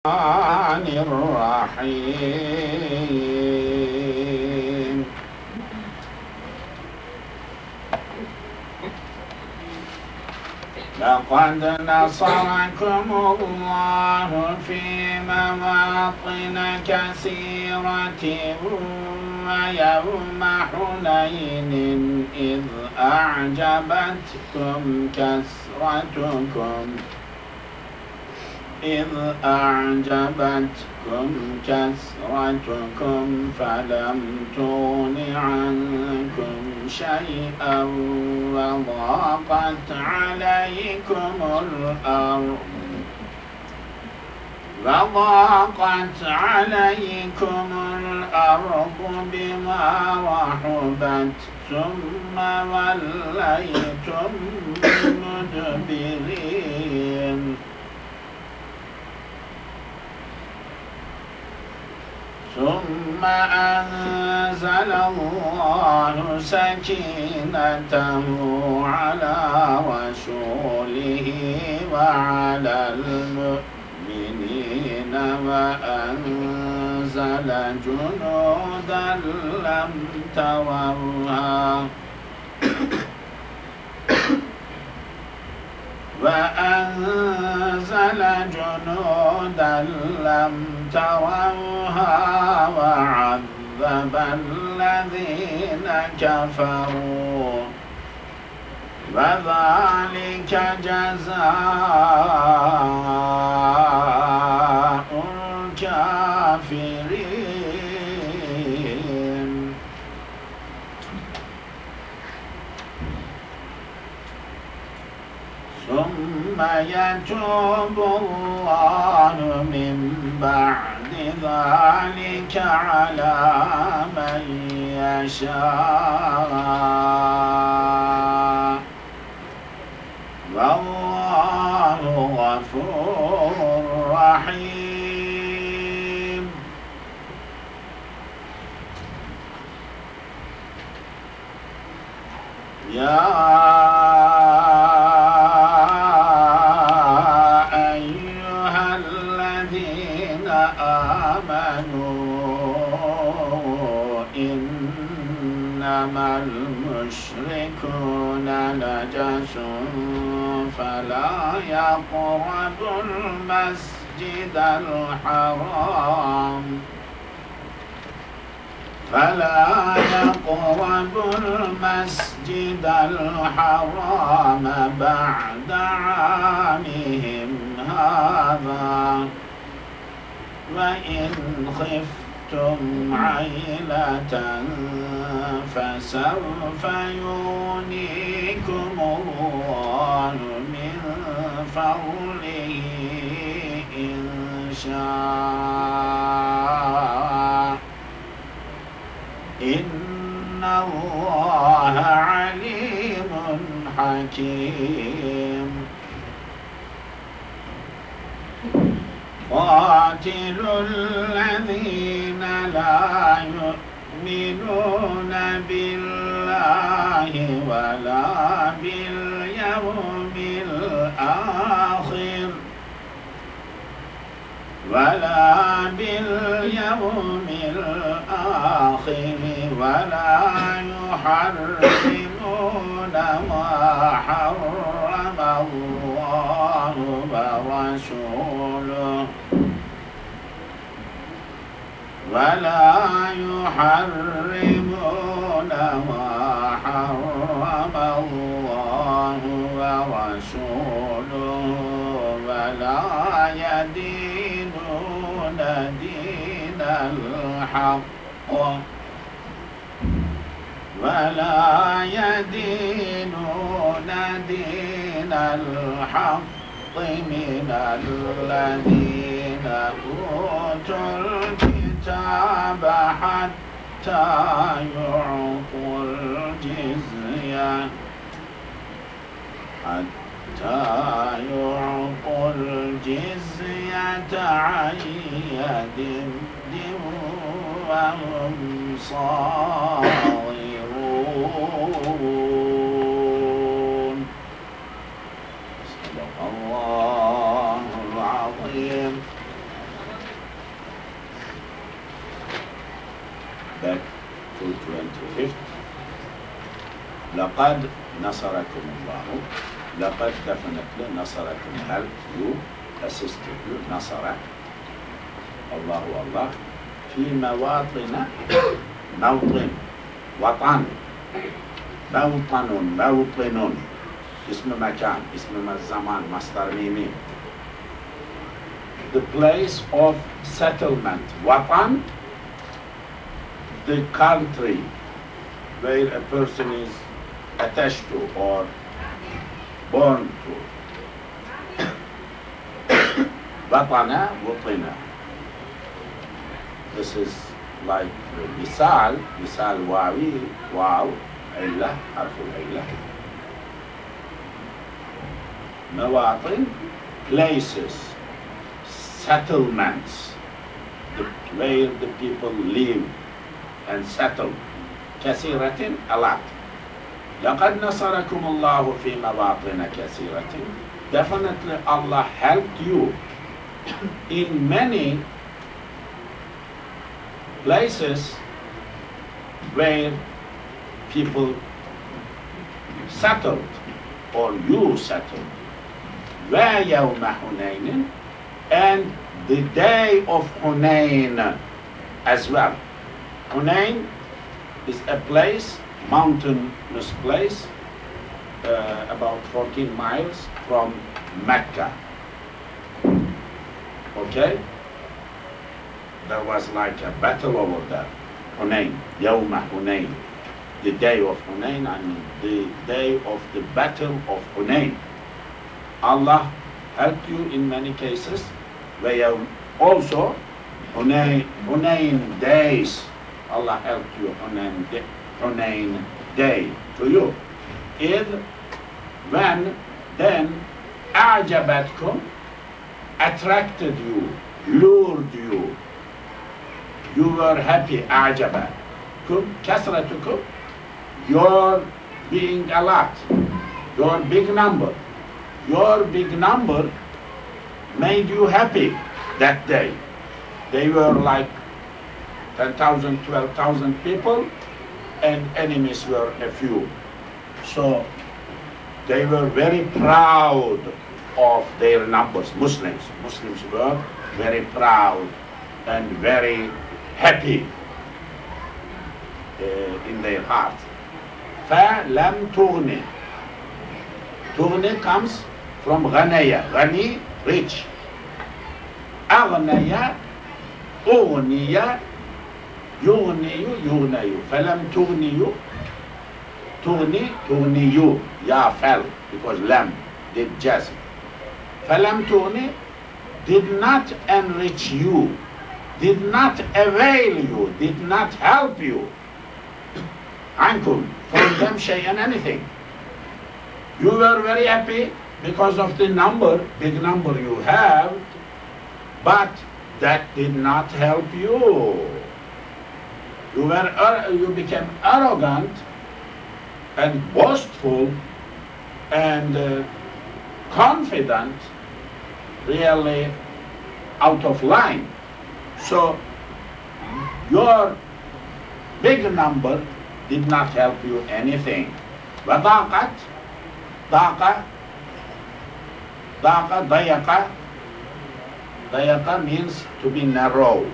الرحمن الرحيم. لقد نصركم الله في مواطن كثيرة ويوم حنين إذ أعجبتكم كثرتكم فلم تغن عنكم شيئا وضاقت عليكم الأرض بما رحبت ثم وليتم مدبرين. ثم أنزل الله سكينته على رسوله وعلى المؤمنين وأنزل جنودا لم تروها وعذب الذين كفروا وذلك جزاء الكافرين. ثم يتوب الله من بعد ذلك على من يشاء والله غفور رحيم. يا إنما المشركون نجس فلا يقربوا المسجد الحرام بعد عامهم هذا وإن خفتم عيلة فسوف يغنيكم الله من فضله إن شاء إن الله عليم حكيم. قاتلوا الذين لا يؤمنون بالله ولا باليوم الآخر ولا يحرمون ما حرم الله ورسوله ولا يدينون دين الحق من الذين أوتوا الكتاب حتى يعطوا الجزية عن يد وهم صاغرون. صدق الله العظيم. back to 25th. لقد نصركم الله. لقد definitely نصركم help you, assisted you, نصر الله الله في مواطن موطن وطن موطن موطن اسم مكان اسم الزمان مصدر ميمي the place of settlement وطن the country where a person is attached to or born to وطن وطن. This is like مثال واوي واو علة حرف العلة. مواطن places, settlements, where the people live and settle. كثيرة a lot. لقد نصركم الله في مواطن كثيرة. Definitely Allah helped you in many places where people settled or you settled. وَيَوْمَ حُنَيْنٍ, and the day of Hunayn as well. Hunayn is a place, mountainous place, about 14 miles from Mecca. Okay? There was like a battle over there. Hunayn, Yawma Hunayn. The day of Hunayn, I mean the day of the battle of Hunayn. Allah helped you in many cases. Where also Hunayn days, Allah helped you Hunayn day to you. If, when, then, أعجبتكم, attracted you, lured you. You were happy, أعجبتكم, كثرتكم, your being a lot, your big number. Your big number made you happy that day. They were like 10,000, 12,000 people, and enemies were a few. So they were very proud of their numbers. Muslims were very proud and very happy in their heart. فَلَمْ تُغْنِ. Tughni comes from Ghanaya. Ghani, rich. Aghnaya, Ughniya, Yughniyu, Yughnayu. Falam Tughniyu, Tughniyu. Ya fell, because lam did jazm. Falam Tughni did not enrich you, did not avail you, did not help you. Ankum, from them shay'an anything. You were very happy because of the number, big number you have, but that did not help you. You became arrogant and boastful and confident, really out of line. So your big number did not help you anything. وضاقت, dayaqa means to be narrow.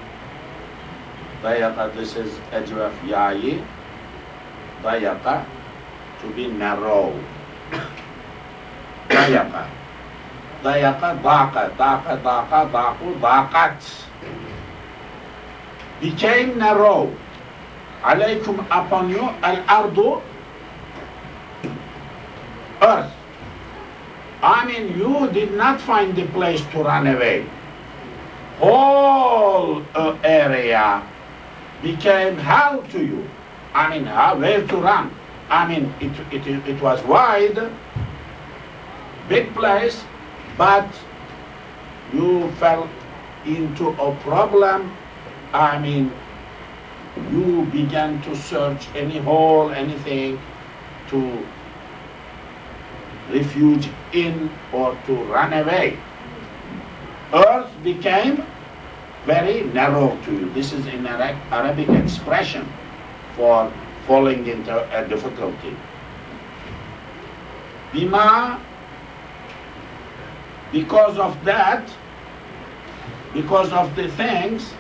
Dayaqa, this is ajwaf yayi. Dayaqa, to be narrow. Dayaqa, daqu, daqat. Became narrow. Alaykum, upon you, al-ardu, earth. I mean, you did not find the place to run away. Whole area became hell to you. I mean, where to run? I mean, it was wide, big place, but you fell into a problem. I mean, you began to search any hole, anything to refuge in or to run away. Earth became very narrow to you. This is an Arabic expression for falling into a difficulty. Bima, because of that, because of the things,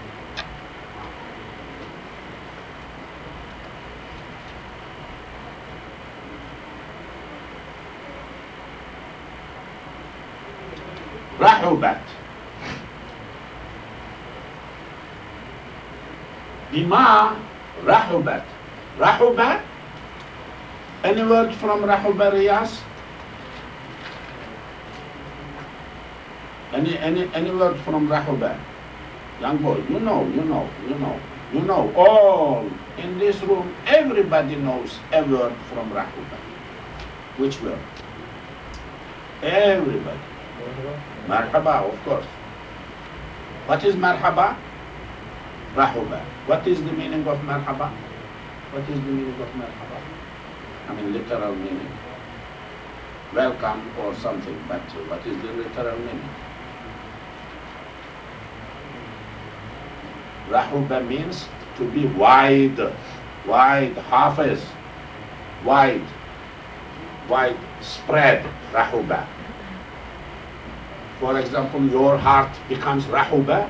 rahubat. Bima rahubat. Rahubat? Any word from rahuba, Riyas? Any word from rahuba? Young boy, you know. All in this room, everybody knows a word from rahuba. Which word? Everybody. Marhaba, of course. What is marhaba? Rahuba. What is the meaning of marhaba? What is the meaning of marhaba? I mean, literal meaning. Welcome or something, but what is the literal meaning? Rahuba means to be wide, hafiz, wide spread, rahuba. For example, your heart becomes rahuba,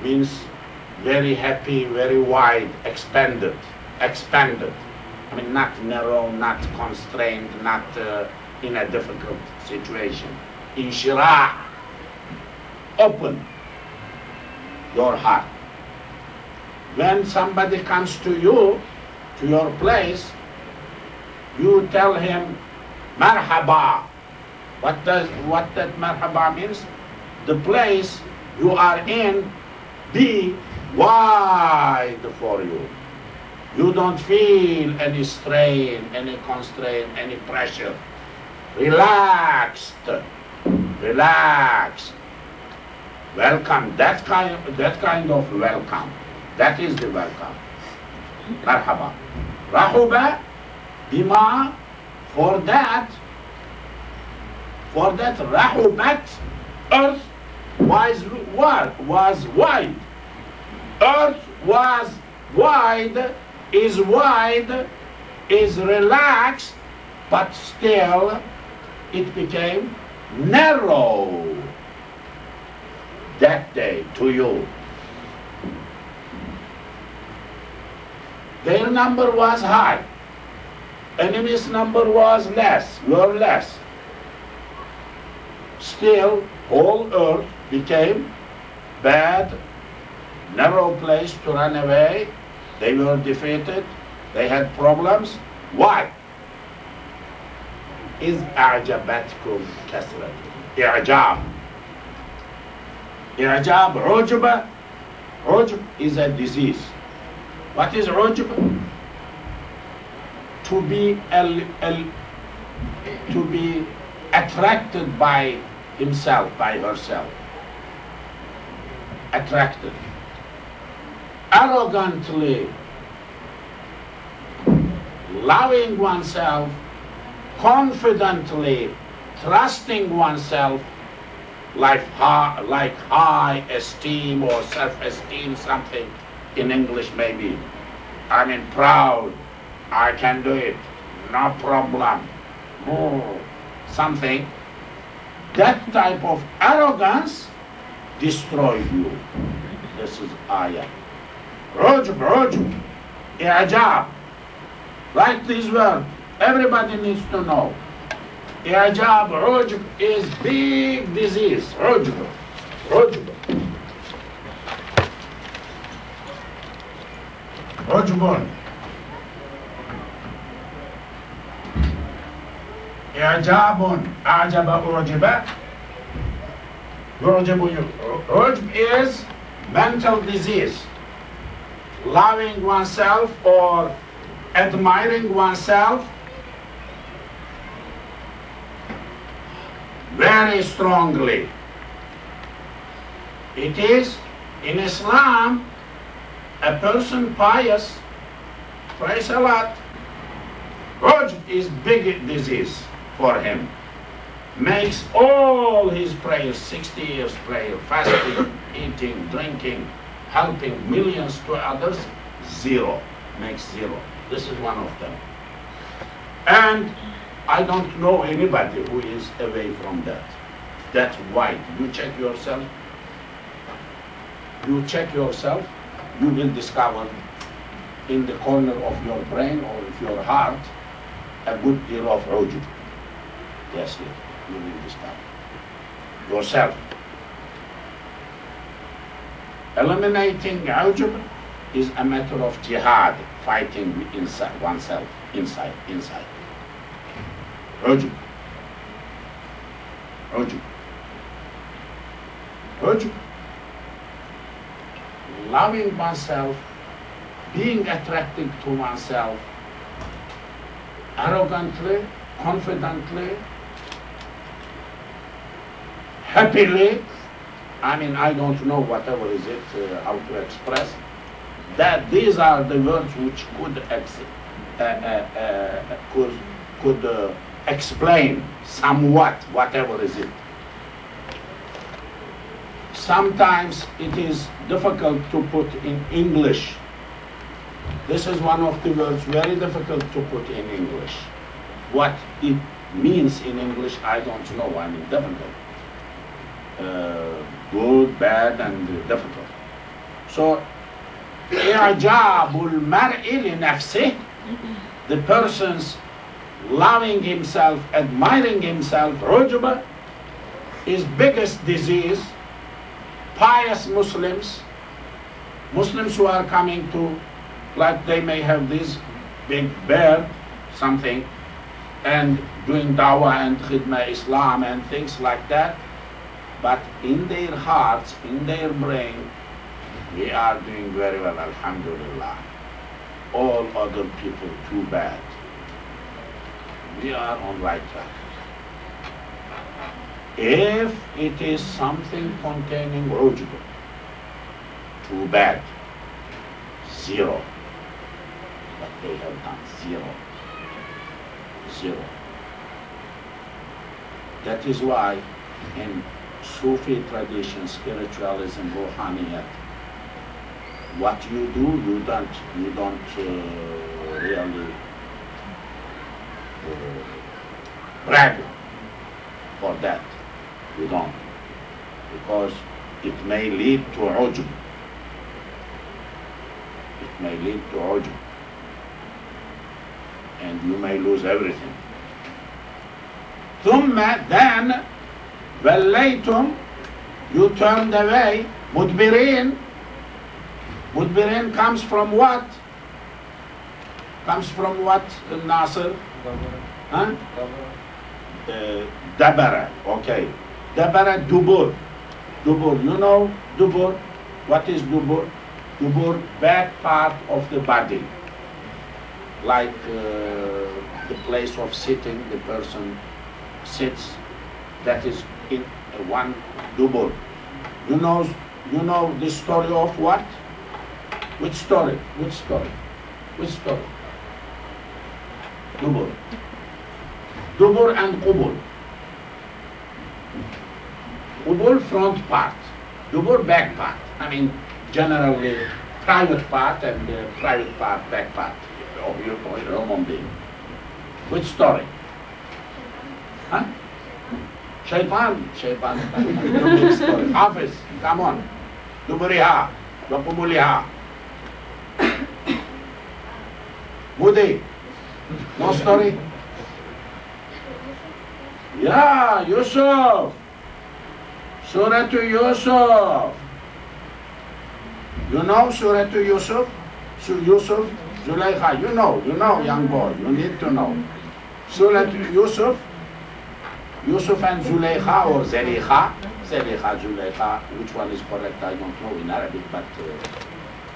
means very happy, very wide, expanded. I mean, not narrow, not constrained, not in a difficult situation. Inshirah, open your heart. When somebody comes to you, to your place, you tell him, marhaba. What that marhaba means? The place you are in be wide for you. You don't feel any strain, any constraint, any pressure. Relaxed. Welcome. That kind of welcome. That is the welcome. Marhaba. Rahuba, bima, for that rahubat, earth was wide. Earth was wide, is relaxed, but still it became narrow that day to you. Their number was high. Enemies' number was less, were less. Still, whole earth became bad, narrow place to run away. They were defeated. They had problems. Why? إذ أعجبتكم كثرتكم. إعجاب. إعجاب, عجب. Ujb is a disease. What is ujb? To be attracted by himself, by herself. Attracted. Arrogantly loving oneself, confidently trusting oneself, like high esteem or self-esteem, something in English maybe. I mean, proud, I can do it, no problem, something. That type of arrogance destroys you. This is ayah. Ujb, i'jab. Write this word. Everybody needs to know. I'jab, ujb is big disease. Ujb. Ujbun. I'jabun. A'jaba u'jiba. Ujb is mental disease. Loving oneself or admiring oneself very strongly. It is in Islam, a person pious, prays a lot. Ujb is big disease for him. Makes all his prayers, 60 years prayer, fasting, eating, drinking, helping millions to others, zero, makes zero. This is one of them. And I don't know anybody who is away from that. That's why. You check yourself. You check yourself, you will discover in the corner of your brain or of your heart a good deal of ujub. Yes, you will discover yourself. Eliminating ujub is a matter of jihad, fighting inside oneself, inside. Ujub. Loving oneself, being attracted to oneself, arrogantly, confidently, happily. I mean, I don't know whatever is it, how to express. That these are the words which could explain somewhat whatever is it. Sometimes it is difficult to put in English. This is one of the words very difficult to put in English. What it means in English, I don't know. I mean, difficult. Good, bad, and difficult. So, إعجاب المرء لنفسه, the person's loving himself, admiring himself, ujub, is biggest disease. Pious Muslims who are coming to, like they may have this big beard, something, and doing dawah and khidmah Islam and things like that, but in their hearts, in their brain, we are doing very well, alhamdulillah. All other people too bad. We are on right track. If it is something containing ujub, too bad, zero. What they have done, zero. That is why in Sufi tradition, spiritualism, ruhaniyat, what you do, you don't really brag for that. You don't, because it may lead to ujub. It may lead to ujub, and you may lose everything. Then, wallaytum, you turned away. Mudbirin. Mudbirin comes from what? Comes from what, Nasir? Huh? Dabara, okay. Dabara, dubur. Dubur, you know dubur? What is dubur? Dubur, back part of the body. Like the place of sitting, the person sits, that is in one dubur. You know the story of what? Which story? Dubur. Dubur and qubur. Qubur, front part. Dubur, back part. I mean, generally private part and private part, back part of your human being. Which story? Huh? Shaitan. Dubur story. Hafiz, come on. Duburiha, Waqubuliha. Mudi, no story? Yeah, Yusuf. Surah to Yusuf. You know Surah to Yusuf? Yusuf, Zulaykha, you know, young boy, you need to know. Surah to Yusuf, Yusuf and Zulaykha or Zulaykha, Zulaykha, which one is correct I don't know in Arabic, but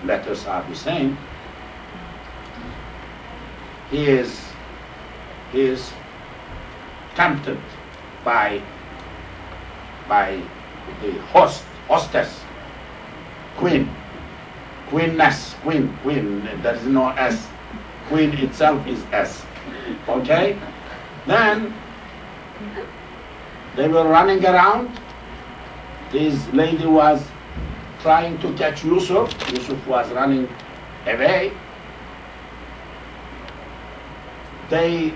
letters are the same. He is tempted by the hostess, queenness, queen, there is no S. Queen itself is S. Okay? Then they were running around. This lady was trying to catch Yusuf. Yusuf was running away. They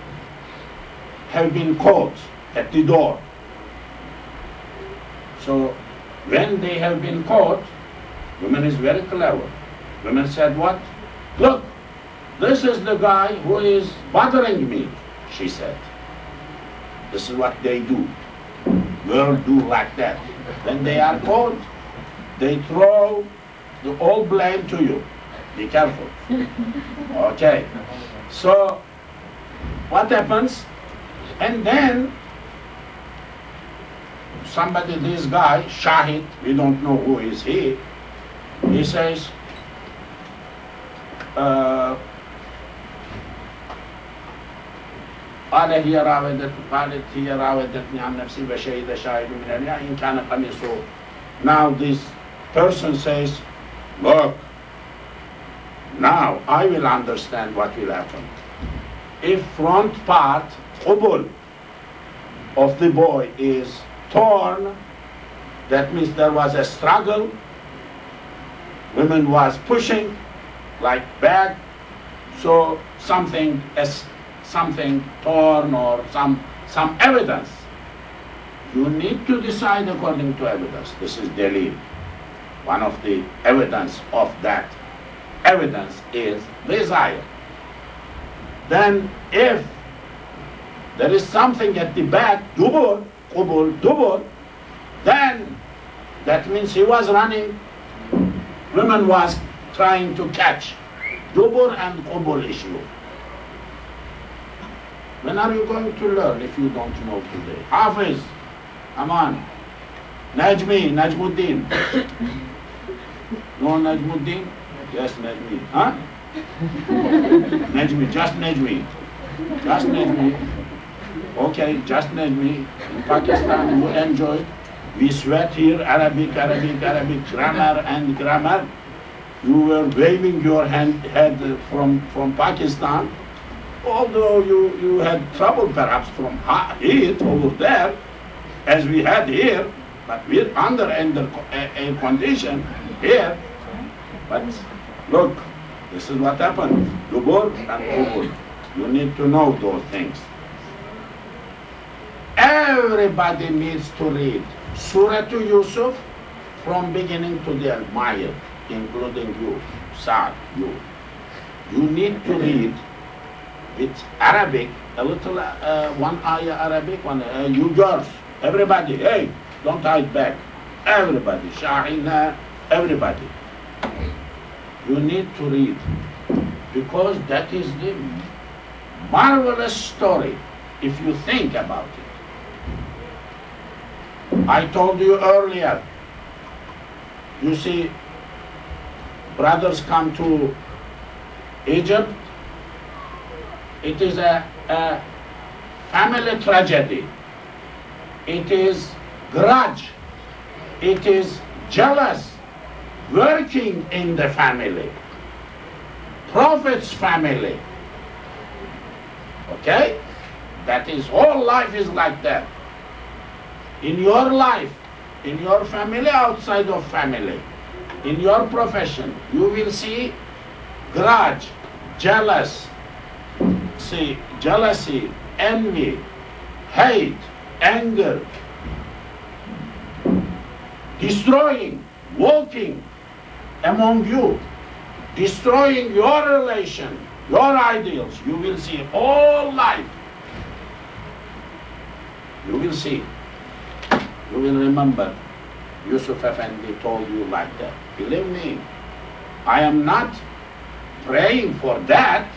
have been caught at the door. So when they have been caught, woman is very clever. Women said, what? Look, this is the guy who is bothering me, she said. This is what they do. Girls do like that. When they are caught, they throw the all blame to you. Be careful. Okay. So what happens? And then somebody, this guy, Shahid, we don't know who is he says, قال هي قالت هي راودتني عن نفسي وشهد شاهد من أهلها إن كان قميصه. Now this person says, look, now I will understand what will happen. If front part, qubul, of the boy is torn, that means there was a struggle. Women was pushing like back, so something torn or some evidence. You need to decide according to evidence. This is dalil. One of the evidence of that evidence is desire. Then if there is something at the back, dubur, qubul, dubur, then that means he was running, woman was trying to catch. Dubur and qubul issue. When are you going to learn if you don't know today? Hafiz, come on. Najmuddin. No Najmuddin? Yes, Najmi. Huh? Najmi, just Najmi. Just Najmi. Okay, just Najmi. In Pakistan, you enjoy. We sweat here, Arabic, grammar and grammar. You were waving your head from Pakistan. Although you had trouble perhaps from heat over there, as we had here, but we're under a condition here. But look, this is what happened. Dubur and qubul. You need to know those things. Everybody needs to read Surah to Yusuf from beginning to the Al-Mayr, including you, Saad, you. You need to read with Arabic, a little one ayah Arabic, one you girls, everybody, hey, don't hide back. Everybody, Shahina, everybody. You need to read, because that is the marvelous story if you think about it. I told you earlier, you see, brothers come to Egypt, it is a family tragedy. It is grudge. It is jealous working in the family. Prophet's family. Okay? That is, whole life is like that. In your life, in your family, outside of family, in your profession, you will see grudge, jealousy, envy, hate, anger, destroying, walking among you, destroying your relation, your ideals. You will see all life. You will see. You will remember Yusuf Effendi told you like that. Believe me, I am not praying for that,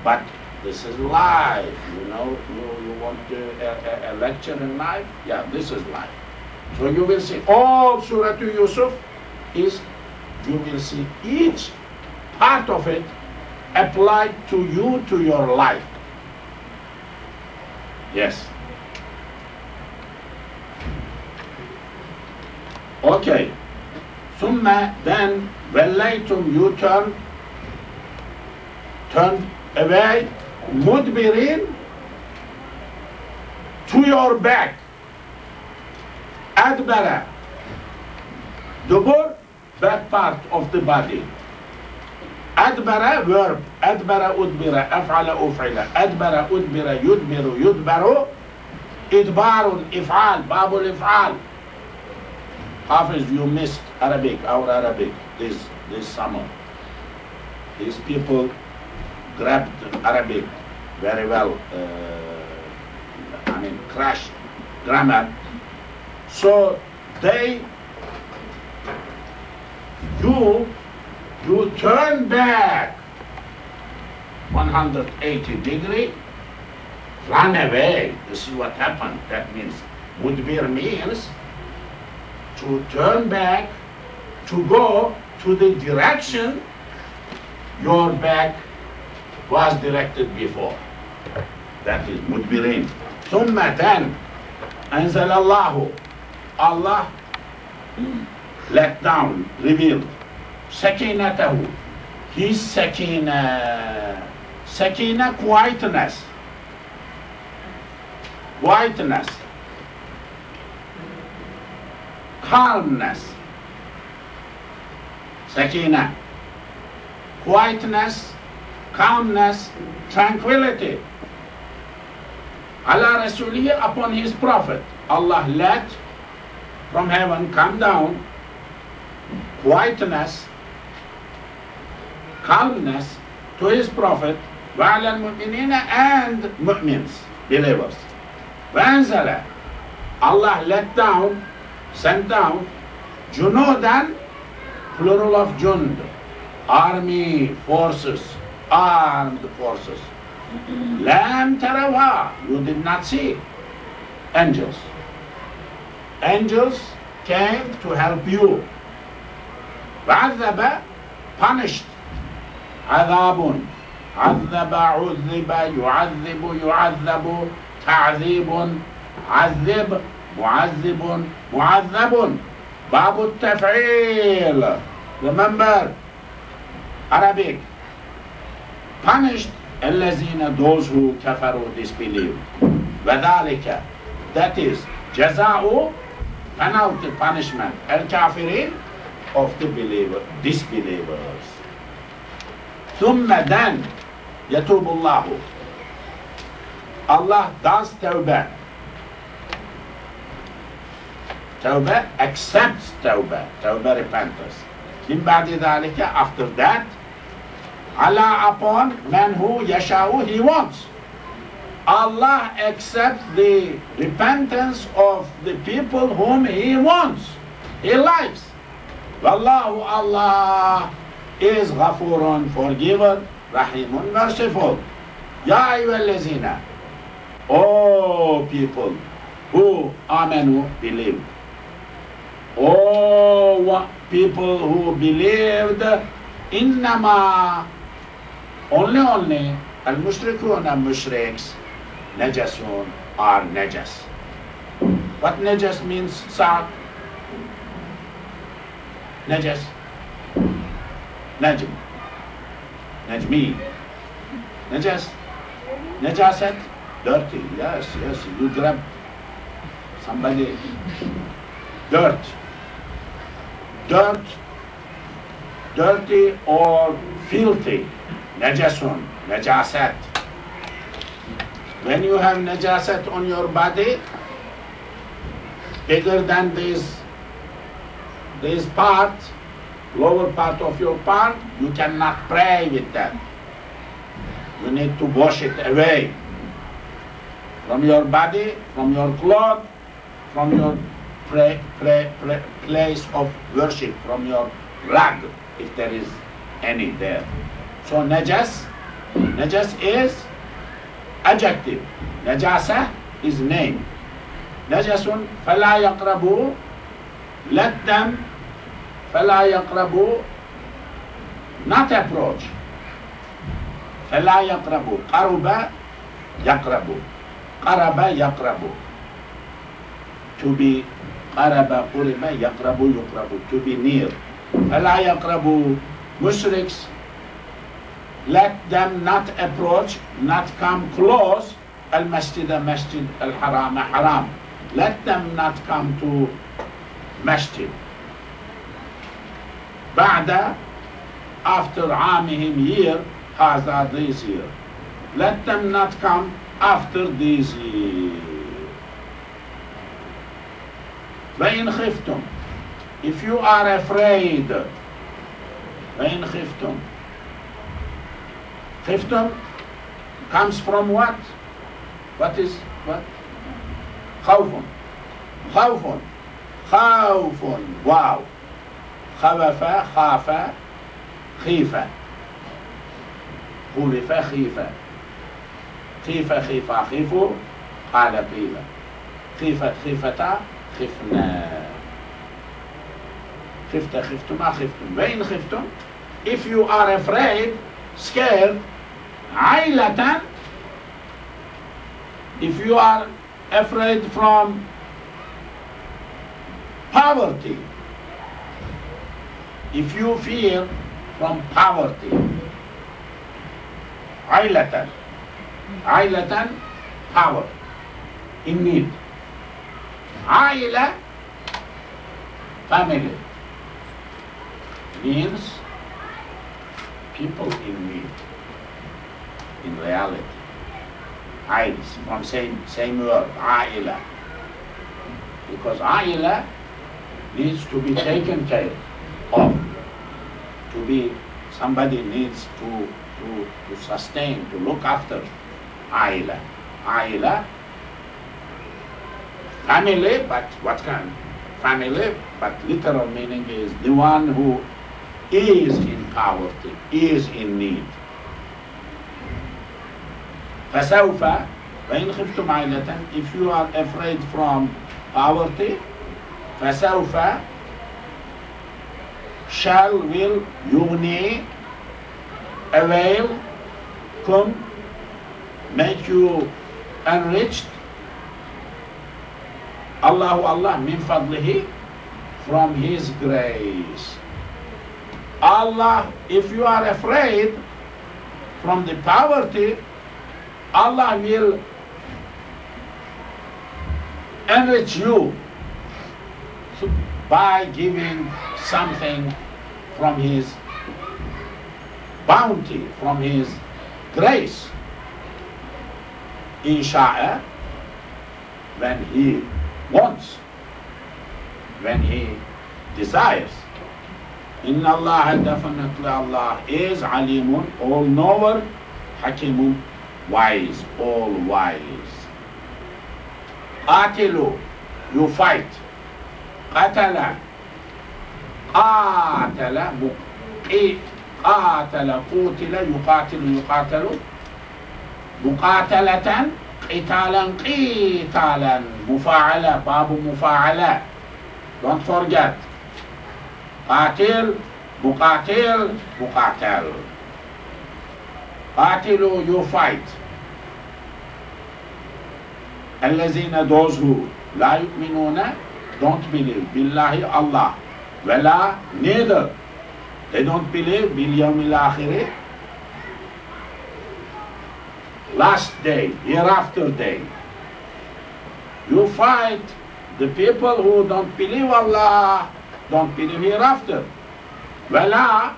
but this is life. You know, you want a lecture in life? Yeah, this is life. So you will see all Surah to Yusuf is, you will see each part of it applied to you, to your life. Yes. Okay. ثم then وليتم, you turn away, مدبرين, to your back. أدبر Dubur, back part of the body. Adbara, verb. Adbara, udbira, af'ala, uf'ila. Adbara, udbira, yudbiru, yudbaru. Idbarun, if'al, babul if'al. Hafiz, you missed Arabic, our Arabic, this summer. These people grabbed Arabic very well, crashed grammar. So you turn back 180 degree, run away. This is what happened. That means, mudbir means to turn back, to go to the direction your back was directed before. That is mudbirin. ثم then أنزل الله, Allah let down, revealed sakinatahu, his sakina, quietness, calmness, sakina, quietness, calmness, tranquility. Allah Rasuliyya, upon his prophet. Allah let from heaven come down quietness, calmness to his prophet, وعلى المؤمنين, and mu'mins, believers. وأنزل, Allah let down, sent down, junudan, plural of jund, army, forces, armed forces. Lam tarawha, you did not see. Angels. Angels came to help you. وعذب, punished. عذاب, عذب, عذب, يعذب, يعذب, تعذيب, عذب, معذب, معذب. باب التفعيل. Remember, Arabic. Punished الذين, those who كفروا, disbelieved. وذلك, that is جزاء, penalty, punishment, الكافرين, of the disbelievers. ثم then يتوب الله, Allah does tawbah. Tawbah accepts tawbah, repentance. من بعد ذلك, after that, Allah upon man who yasha'u, he wants. Allah accepts the repentance of the people whom he wants, he likes. Wallahu, Allah is ghafurun, forgiver, rahimun, merciful. Ya ayyuhallazina, oh people who amanu, believe. Oh people who believed, innama, only al-mushrikun, mushriks, najasun, are najas. What najas means, Sa'ad? Najas, najm, najmi, najas, najasat, dirty. Yes, you grab somebody, dirty or filthy, najasun, najasat. When you have najasat on your body, bigger than this part, lower part of your part, you cannot pray with that. You need to wash it away from your body, from your cloth, from your place of worship, from your rag, if there is any there. So najas is adjective, najasa is name. Najasun, fala yaqrabu, let them, fala yaqrabu, not approach. Fala yaqrabu, qaruba yaqrabu, qaraba yaqrabu. To be, qaraba, quriba, yaqrabu, yuqrabu, to be near. Fala yaqrabu, mushriks, let them not approach, not come close, al-masjid, al-haram, haram. Let them not come to masjid. بعد, after عامهم year, هذا this year. Let them not come after this year. وإن خفتم, if you are afraid, وإن خفتم, خفتم comes from what? What is what? خوف, خوف, خوف, wow. خوف, خاف, خيفة, خولف, خيفة, خيفة, خيفة, خيفوا, قال قيل, خيفت, خيفتا, خفنا, خفت, خفتما, خفتم. وإن خفتم, if you are afraid, scared, عيلة, if you are afraid from poverty, if you fear from poverty, عيلة, عيلة, power, in need. عائلة, family, means people in need, in reality. Ayahs, from same word, عائلة. Because عائلة needs to be taken care of. To be, somebody needs to sustain, to look after. عائلة. عائلة, family, but what kind? Family, but literal meaning is the one who is in poverty, is in need. فسوف, وإن خفتم عائلة, if you are afraid from poverty, فسوف, shall, will, يغني, avail, come, make you enriched, Allahu Allah, min fadlihi, from His grace. Allah, if you are afraid from the poverty, Allah will enrich you by giving something from His bounty, from His grace. Insha'a, when He wants, when He desires. Inna Allah, definitely Allah is alimun, all knower, hakimun, wise, all wise. Qatilu, you fight. Qatala, qatala, qatala, qutila, yuqatilu, yuqatalu, muqatalatan, qitalan, qitalan, mufa'ala, babu mufa'ala. Don't forget. Qatil, muqatil, muqatal. Qatilu, you fight. الذين, those who لا يؤمنون, don't believe, billahi, Allah, ولا, neither, they don't believe, باليوم الآخر, last day, hereafter day. You fight the people who don't believe Allah, don't believe hereafter. ولا,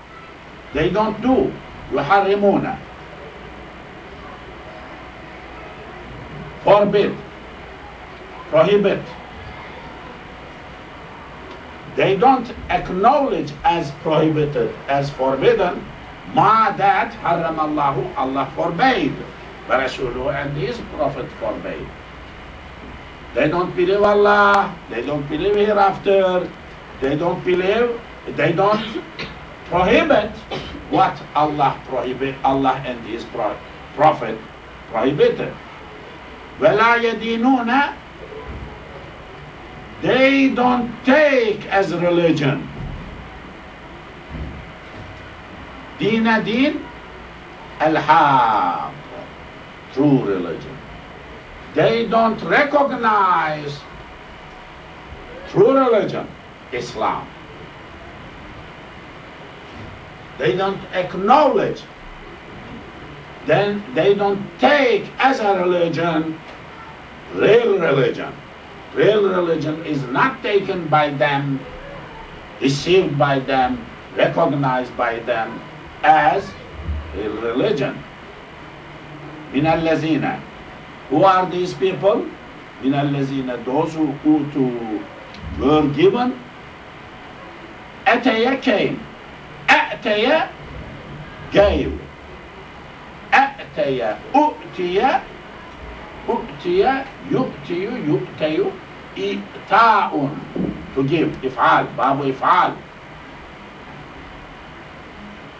they don't do, يحرمون, forbid, prohibit. They don't acknowledge as prohibited, as forbidden, ma that haram Allahu, Allah forbade, Rasuluhu and His Prophet forbade. They don't believe Allah, they don't believe hereafter, they don't believe, they don't prohibit what Allah prohibit, Allah and His Prophet prohibited. وَلَا يَدِينُونَ, they don't take as religion. Dina din al-haq, true religion. They don't recognize true religion, Islam. They don't acknowledge, then they don't take as a religion, real religion. Real religion is not taken by them, received by them, recognized by them as a religion. Min al-lazina. Who are these people? Min al-lazina, those who were given. Ataya came. Ataya gave. Ataya u'tiya. U'tiya yu'tiyu yu'tayu. Ita'un. To give. If'al. Babu if'al.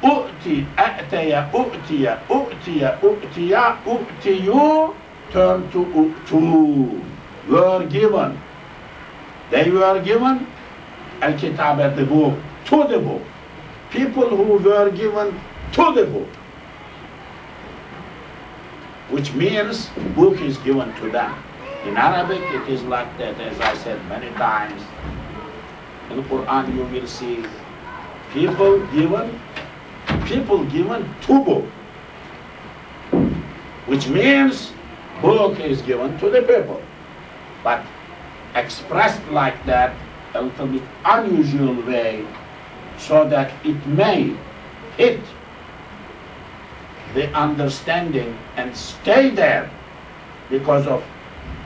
U'ti, a'taya, u'tiya, u'tiya, u'tiya, u'tiyu, turn to u'tu. Were given. They were given al-kitab, the book, to the book. People who were given to the book. Which means book is given to them. In Arabic it is like that, as I said many times. In the Quran you will see people given to book, which means book is given to the people, but expressed like that a little bit unusual way, so that it may hit the understanding and stay there because of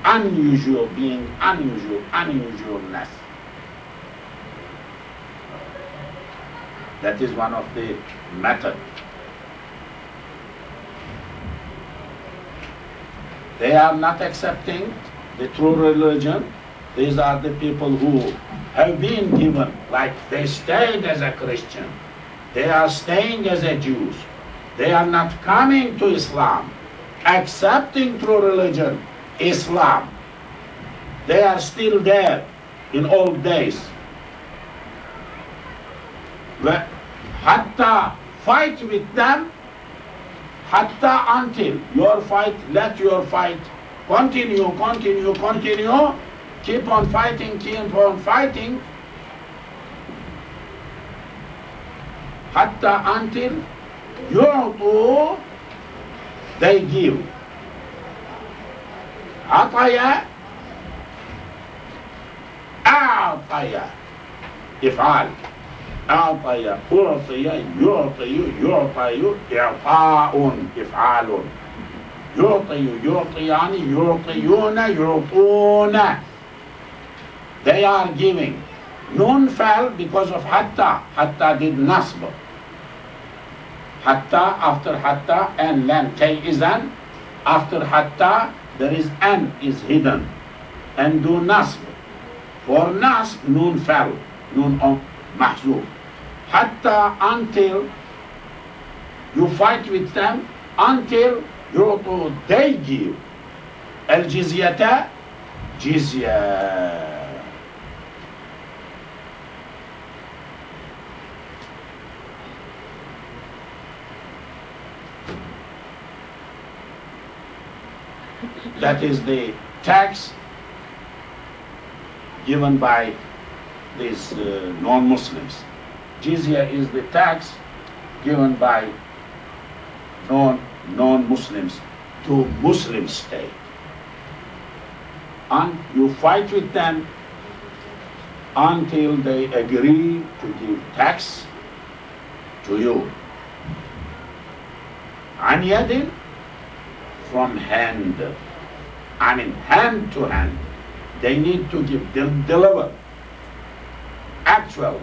unusualness. That is one of the methods. They are not accepting the true religion. These are the people who have been given, like they stayed as a Christian. They are staying as a Jews. They are not coming to Islam, accepting true religion, Islam. They are still there in old days. Hatta, fight with them, hatta, until your fight, let your fight continue, keep on fighting, hatta, until yu'tu, they give. Ataya, a'taya, if'al. أعطي أعطي يعطي يعطي إعطاء إفعال يعطي يعطيان يعطيون يعطون. They are giving. Nun fell because of hatta. Hatta did nasb. Hatta, after hatta, and lam. Kay is an. After hatta there is an is hidden. And do nasb. For nasb, nun fell. Nun on mahzuf. Hatta, until you fight with them, until they give. Al-jizyata, jizya. That is the tax given by these non-Muslims. Jizya is the tax given by non-Muslims to Muslim state. And you fight with them until they agree to give tax to you. An yadin, from hand. I mean hand to hand. They need to give, deliver actually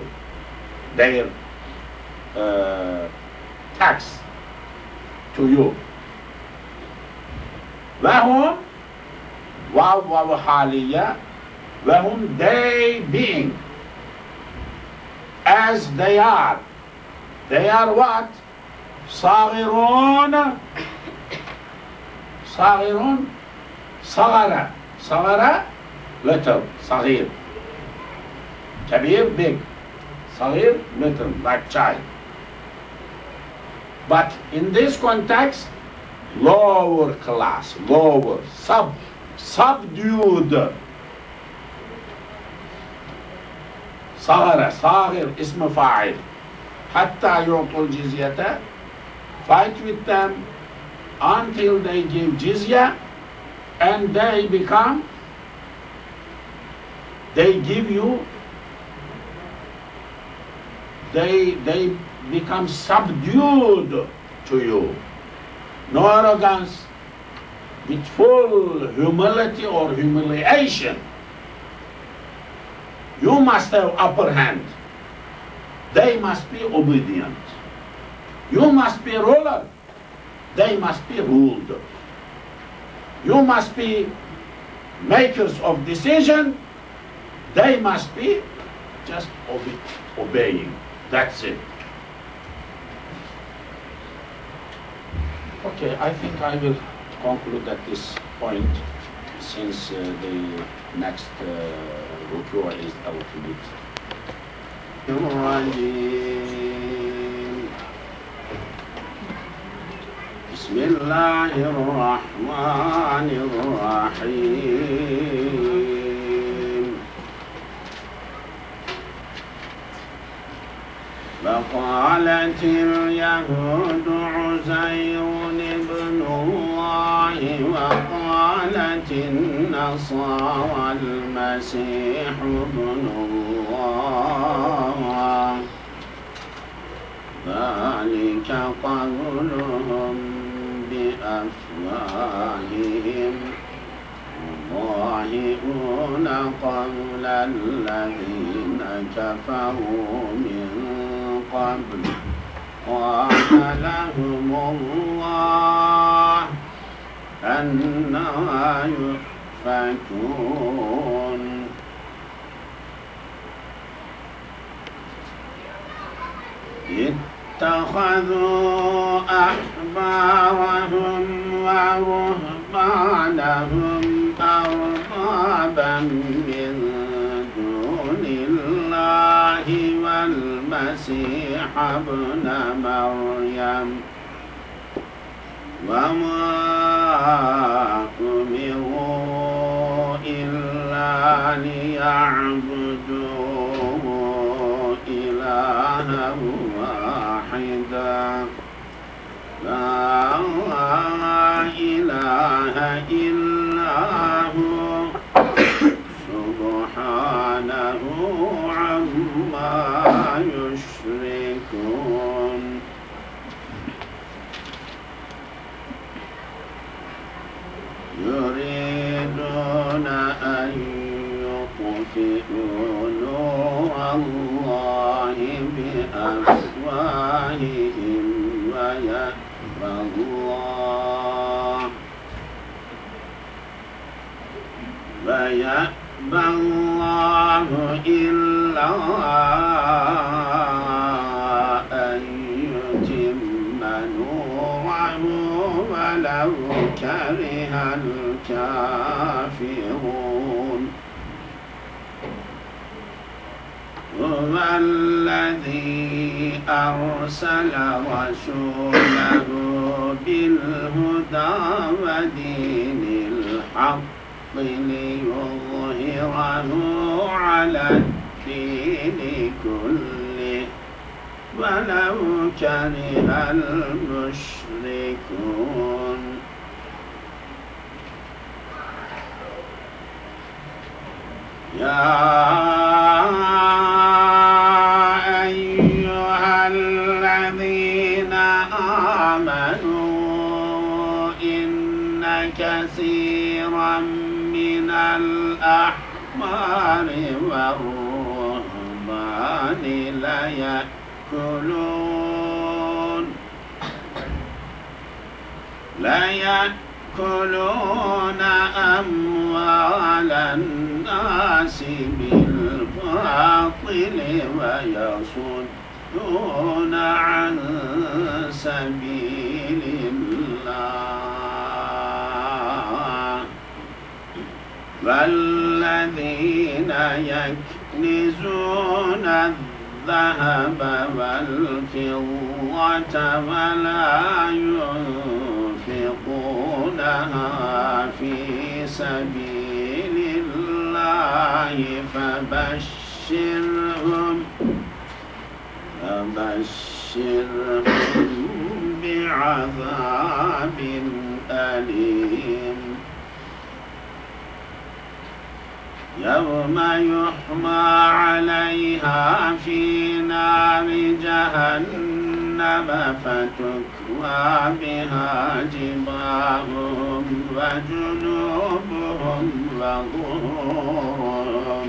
their tax to you. وهم واو حالية وهم, they being, as they are what? صاغرون صغر little, صغير. كبير, big. صغير, little, like child. But in this context, lower class, lower, subdued. صغر, اسم فاعل. حتى يعطوا الجزية, fight with them until they give jizya, and they give you they become subdued to you. No arrogance, with full humility or humiliation. You must have upper hand. They must be obedient. You must be ruler. They must be ruled. You must be makers of decision. They must be just obeying. That's it. Okay, I think I will conclude at this point, since the next ruku is a little bit. بسم الله الرحمن الرحيم. فقالت اليهود عزير ابن الله وقالت النصارى المسيح ابن الله ذلك قولهم بأفواههم يضاهئون قول الذين كفروا من قبل قاتلهم الله أنى يؤفكون. اتخذوا أحبارهم ورهبانهم أربابا من دون الله والمسيح ابن مريم وما أمروا إلا ليعبدوا إلها واحدا لا إله إلا هو سبحانه عما يشركون. يريدون أن يطفئوا نور الله بأفواههم ويأبى الله إلا أن يتم نوره ولو كره الكافرون. هو الذي أرسل رسوله بالهدى ودين الحق ليظهره على الدين كله ولو كره المشركون. يا أيها الذين آمنوا إن كثيرا من الأحبار والرهبان ليأكلون أموال الناس بالباطل ويصدون عن سبيل الله. والذين يكنزون الذهب والفضة ولا ينفقونها في سبيل الله فبشرهم بعذاب أليم. يوم يحمى عليها في نار جهنم فتكوى بها جباههم وجنوبهم وظهورهم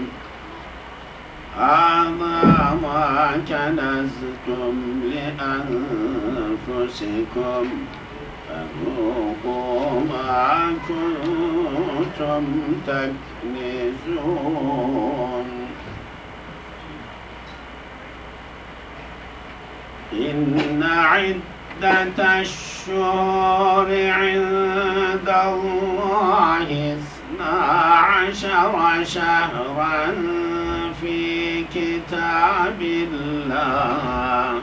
هذا ما كنزتم لأنفسكم فذوقوا ما كنتم تكنزون إن عدة الشهور عند الله 12 شهرا في كتاب الله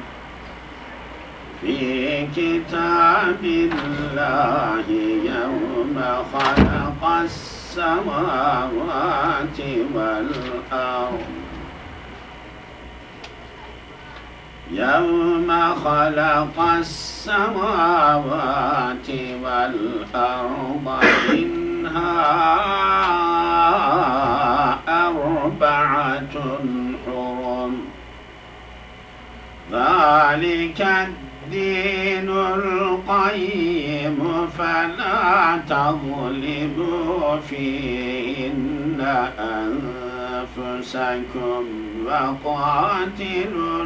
يوم خلق السماوات والأرض منها 4 حرم ذلك الدين القيم فلا تظلموا فيهن أنفسكم وقاتلوا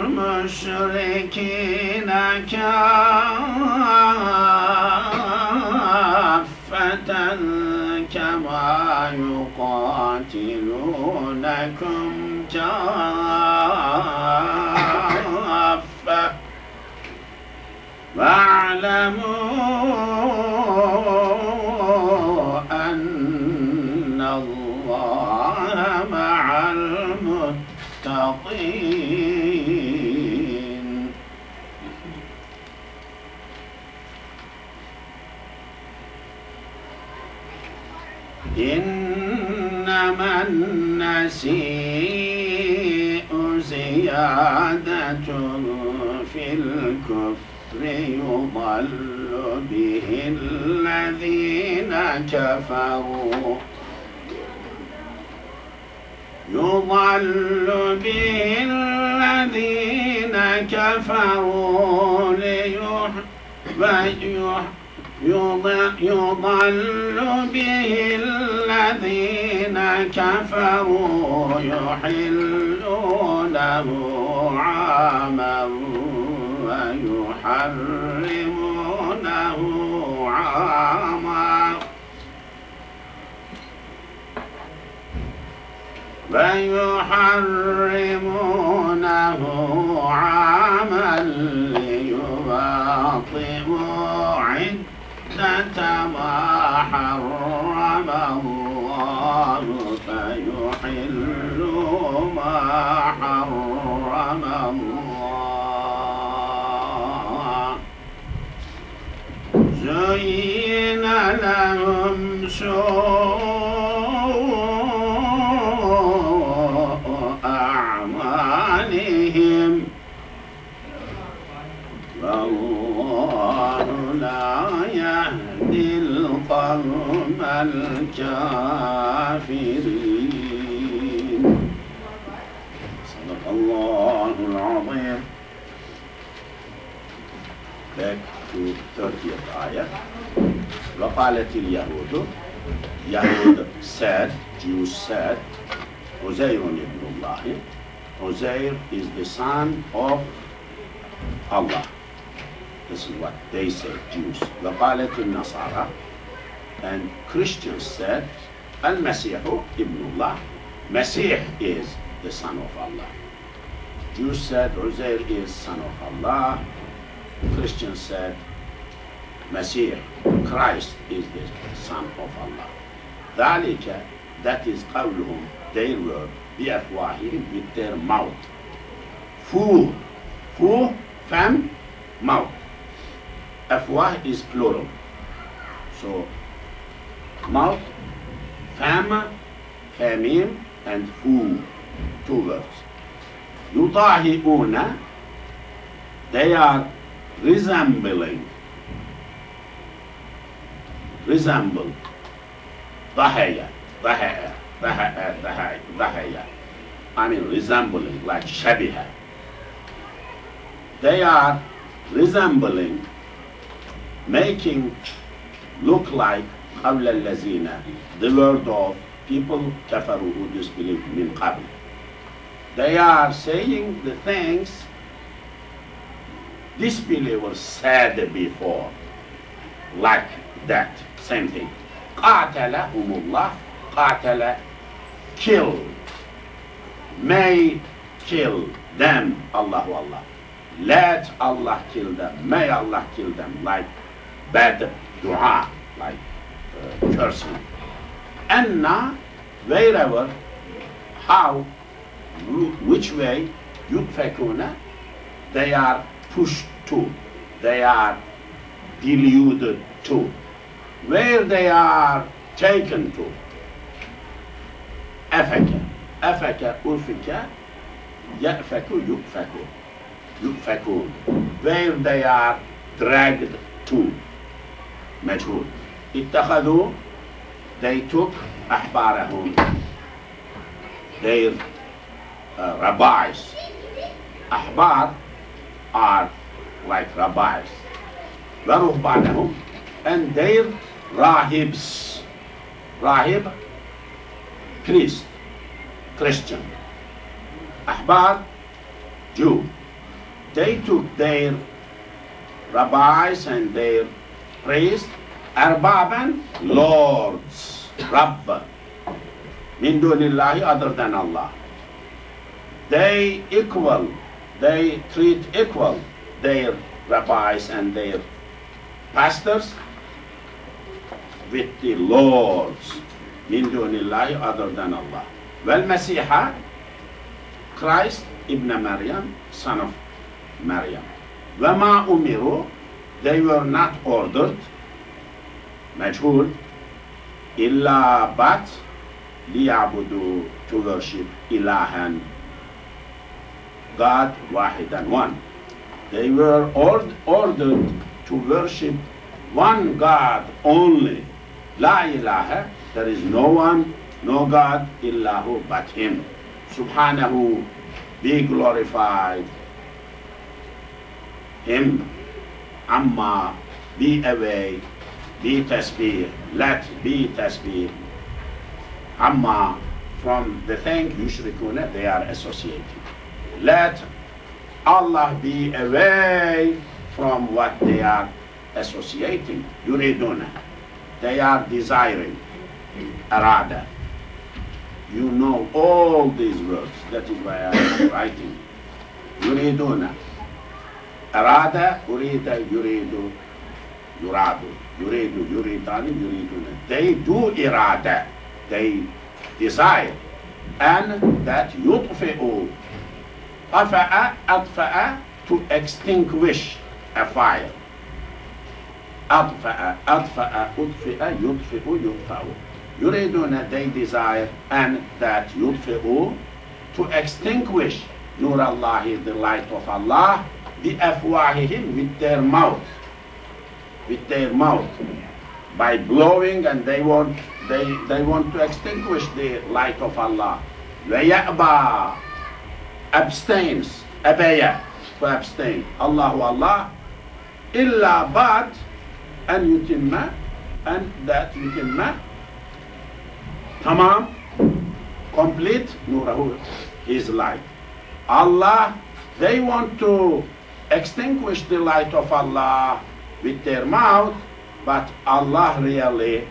المشركين كافة كما يقاتلونكم كافة واعلموا أن الله مع المتقين إنما النسيء زيادة في الكفر يضل به الذين كفروا يحلونه عاما ويحرمونه عاما ليواطئوا عدة ما حرم الله فيحلوا ما حرم الله زين لهم سوء أعمالهم والله لا يهدي القوم الكافرين. صدق الله العظيم. Back to 30th ayah. وقالت اليهود Yahud said, Jews said, Uzair ibn Allah. Uzair is the son of Allah. This is what they say, Jews. وقالت النصارى, and Christians said, Al-Masih ibn Allah. Masih is the son of Allah. Jews said Uzair is son of Allah. Christians said Masih, Christ, is the son of Allah. ذلك, that is قولهم, their word, بأفواههم, with their mouth. Fu, fam, mouth. Afwah is plural. So, mouth, fam, famim, and fu, 2 words. يطاهئون, they are resembling, resemble, ضحية, ضحية, ضحية, ضحية, ضحية. I mean resembling, like shabiha. They are resembling, making look like قول الذين, the word of people كفروا who disbelieve من قبل. They are saying the things disbelievers said before, like that, same thing. قاتلهم الله, قاتل, kill, may kill them, Allahu Allah. Let Allah kill them, may Allah kill them, like bad dua, like cursing. Anna, wherever, how, which way, yudfakuna, they are pushed to, they are deluded to, where they are taken to. Afaka, afaka, urfika, ya'faku, yukfaku, yukfakun, where they are dragged to. Majhul. Ittakhadhu, they took ahbarahum, their rabbis. Ahbar are like rabbis. Waruhbanahum, and their rahibs. Rahib, priest, Christian. Ahbar, Jew. They took their rabbis and their priests, arbaban, lords, Rabb, min dunillahi, other than Allah. They equal, they treat equal their rabbis and their pastors with the lords, min dunillahi, other than Allah. Well, Masiha, Christ ibn Maryam, son of Maryam. Wama umiru, they were not ordered, majhul, illa but, liyabudu, to worship ilahan, God, wahidan, one. They were ordered to worship one God only. La ilaha, there is no one, no God, illahu, but Him. Subhanahu, be glorified. Him, amma, be away, be tasbih, let be tasbih. Amma, from the thing yushrikuna, they are associated. Let Allah be away from what they are associating. Yuriduna, they are desiring. Arada, you know all these words, that is why I am writing. Yuriduna, arada, urida, yuridu, yuradu, yuridu, yuridani, yuriduna. They do irada, they desire, and that yutfi'u, afa'a, atfa'a, to extinguish a fire. Atfa'a, atfa'a, utfi'a, yutfi'u, yutfa'u. Yuriduna, they desire, and that yutfi'u, to extinguish nur Allahi, the light of Allah, bi afwahihim, with their mouth, by blowing, and they want to extinguish the light of Allah. Waya'ba, abstains, abaya, to abstain. Allahu Allah, illa bad, and yutimma, and that yutimma, tamam, complete, nurahu, his light. Allah, they want to extinguish the light of Allah with their mouth, but Allah really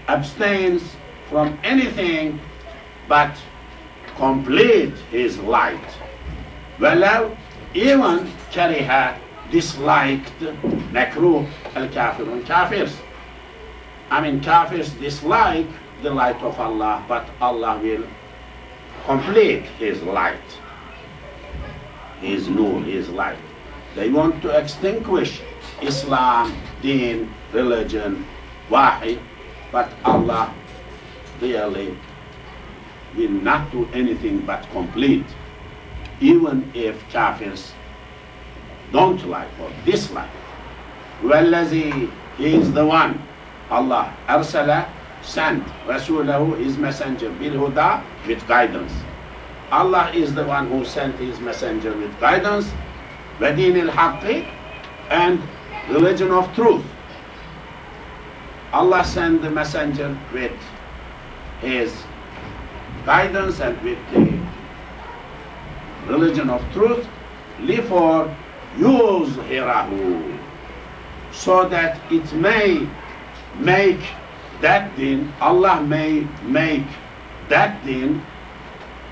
abstains from anything but complete his light. Walau, even kariha, disliked, makruh, al-kafirun, kafirs. I mean, kafirs dislike the light of Allah, but Allah will complete his light, his nur, his light. They want to extinguish Islam, deen, religion, wahid, but Allah really will not do anything but complete even if kafirs don't like or dislike. وَالَّذِي, he is the one, Allah, أَرْسَلَ, sent, رَسُولَهُ, his messenger, بِالْهُدَى, with guidance. Allah is the one who sent his messenger with guidance, وَدِينِ الْحَقِّ, and religion of truth. Allah sent the messenger with his guidance and with the religion of truth, لِفَوْ يُظْهِرَهُ, so that it may make that deen, Allah may make that deen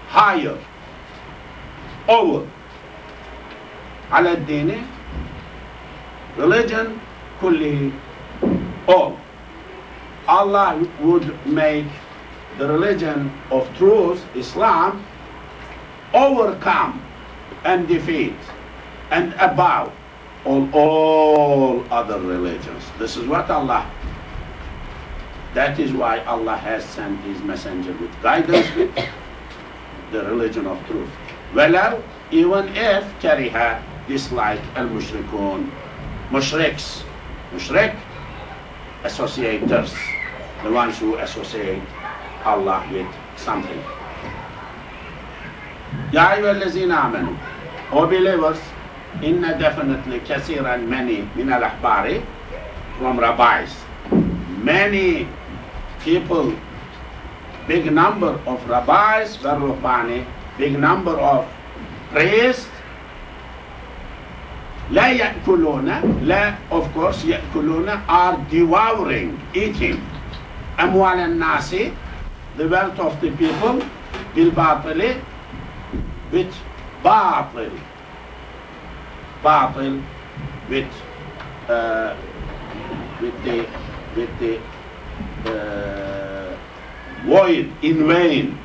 higher, over. على الدين, religion, كله, all. Allah would make the religion of truth, Islam, overcome and defeat and above all other religions. This is what Allah, that is why Allah has sent his messenger with guidance, with the religion of truth. Well, even if kariha, dislike al-mushrikun, mushriks, mushrik, associators, the ones who associate Allah with something. Ya ayyuhallazina amanu, O believers, inna definitely kasiran, many, min al-ahbari, from rabbis, many people, big number of rabbis, warruhbani, big number of priests, la ya'kuluna, la, of course, ya'kuluna, are devouring, eating, amwal al-nasi, the wealth of the people, bil batili, with batil, batil, with the void, in vain,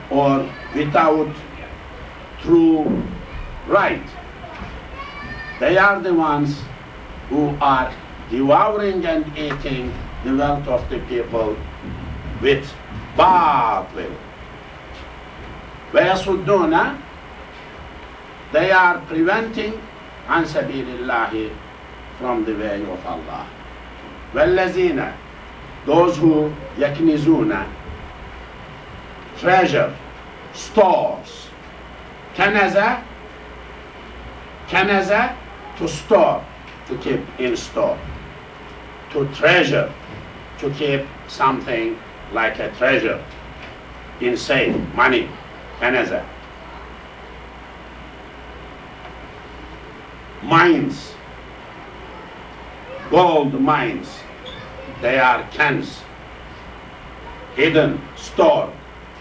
or without true right. They are the ones who are devouring and eating the wealth of the people with batil. وَيَصُدُّونَ, they are preventing عن سبيل الله, from the way of Allah. وَالَّذِينَ, those who يَكْنِزُونَ, treasure, stores. كَنَزَ, كَنَزَ, to store, to keep in store. To treasure, to keep something like a treasure in safe, money. كَنَزَ. Mines, gold mines, they are cans, hidden, stored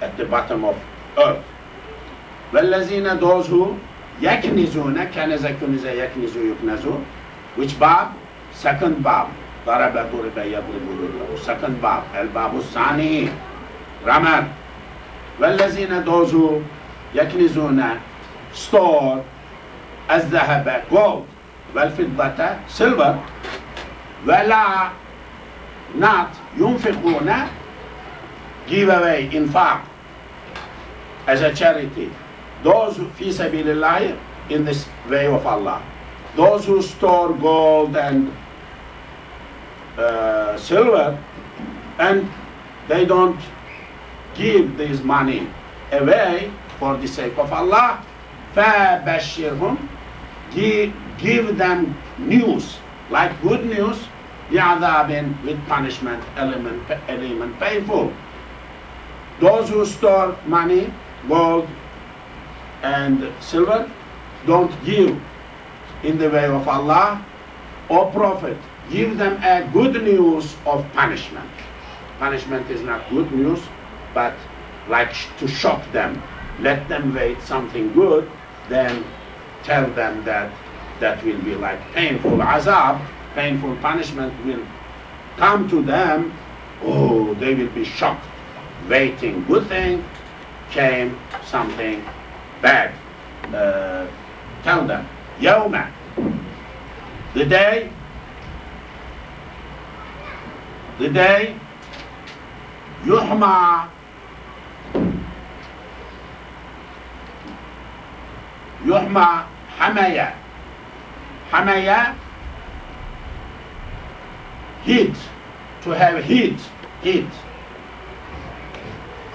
at the bottom of earth. وَالَّذِينَ, those who يَكْنِزُونَ, كَنَزَ كُنِزَ يَكْنِزُ يُكْنَزُ, which bab? Second bab. ضَرَبَ ضُرِبَ يَضْرِبُ, second bab. الباب الثاني, grammar. وَالَّذِينَ, those who يَكْنِزُونَ, store, الذهب, gold, والفضة, silver, ولا, not, ينفقون, give away, infaq, as a charity. Those who, fi sabilillah, in this way of Allah. Those who store gold and silver, and they don't give this money away for the sake of Allah, فَبَشِّرْهُمْ, give them news, like good news, بِعَذَابٍ, with punishment, element painful. Those who store money, gold and silver, don't give in the way of Allah or Prophet. Give them a good news of punishment. Punishment is not good news, but like to shock them. Let them wait something good, then tell them that that will be like painful azab, painful punishment will come to them. Oh, they will be shocked. Waiting, good thing, came something bad. Tell them, Yawma, the day, يحمى حمية. حمية, heat, to have heat, heat.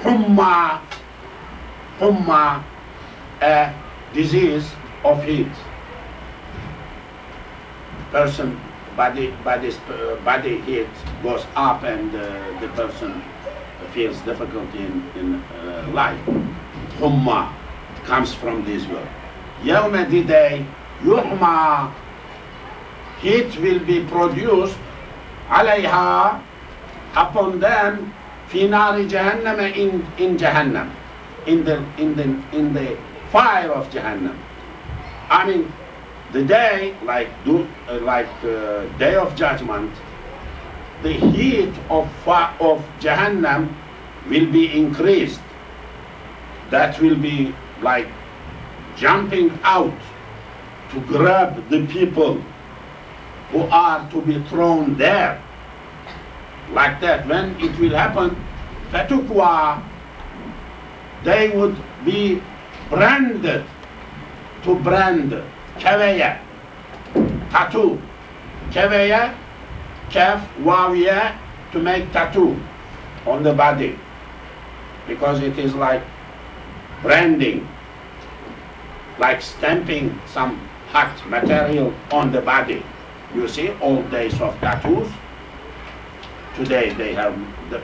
حمى, حمى, a disease of heat. Person, body heat goes up and the person feels difficulty in life. حمى comes from this word. يوم the day, يحمى, heat will be produced عليها, upon them, في نار جهنم, in Jahannam, in the fire of Jahannam. I mean, the day, like day of judgment, the heat of Jahannam will be increased. That will be like jumping out to grab the people who are to be thrown there. Like that, when it will happen, fatukwa, they would be branded, to brand, kavaya, tattoo, kavaya, kaf, wawiya, to make tattoo on the body, because it is like branding, like stamping some hot material on the body. You see, old days of tattoos. Today they have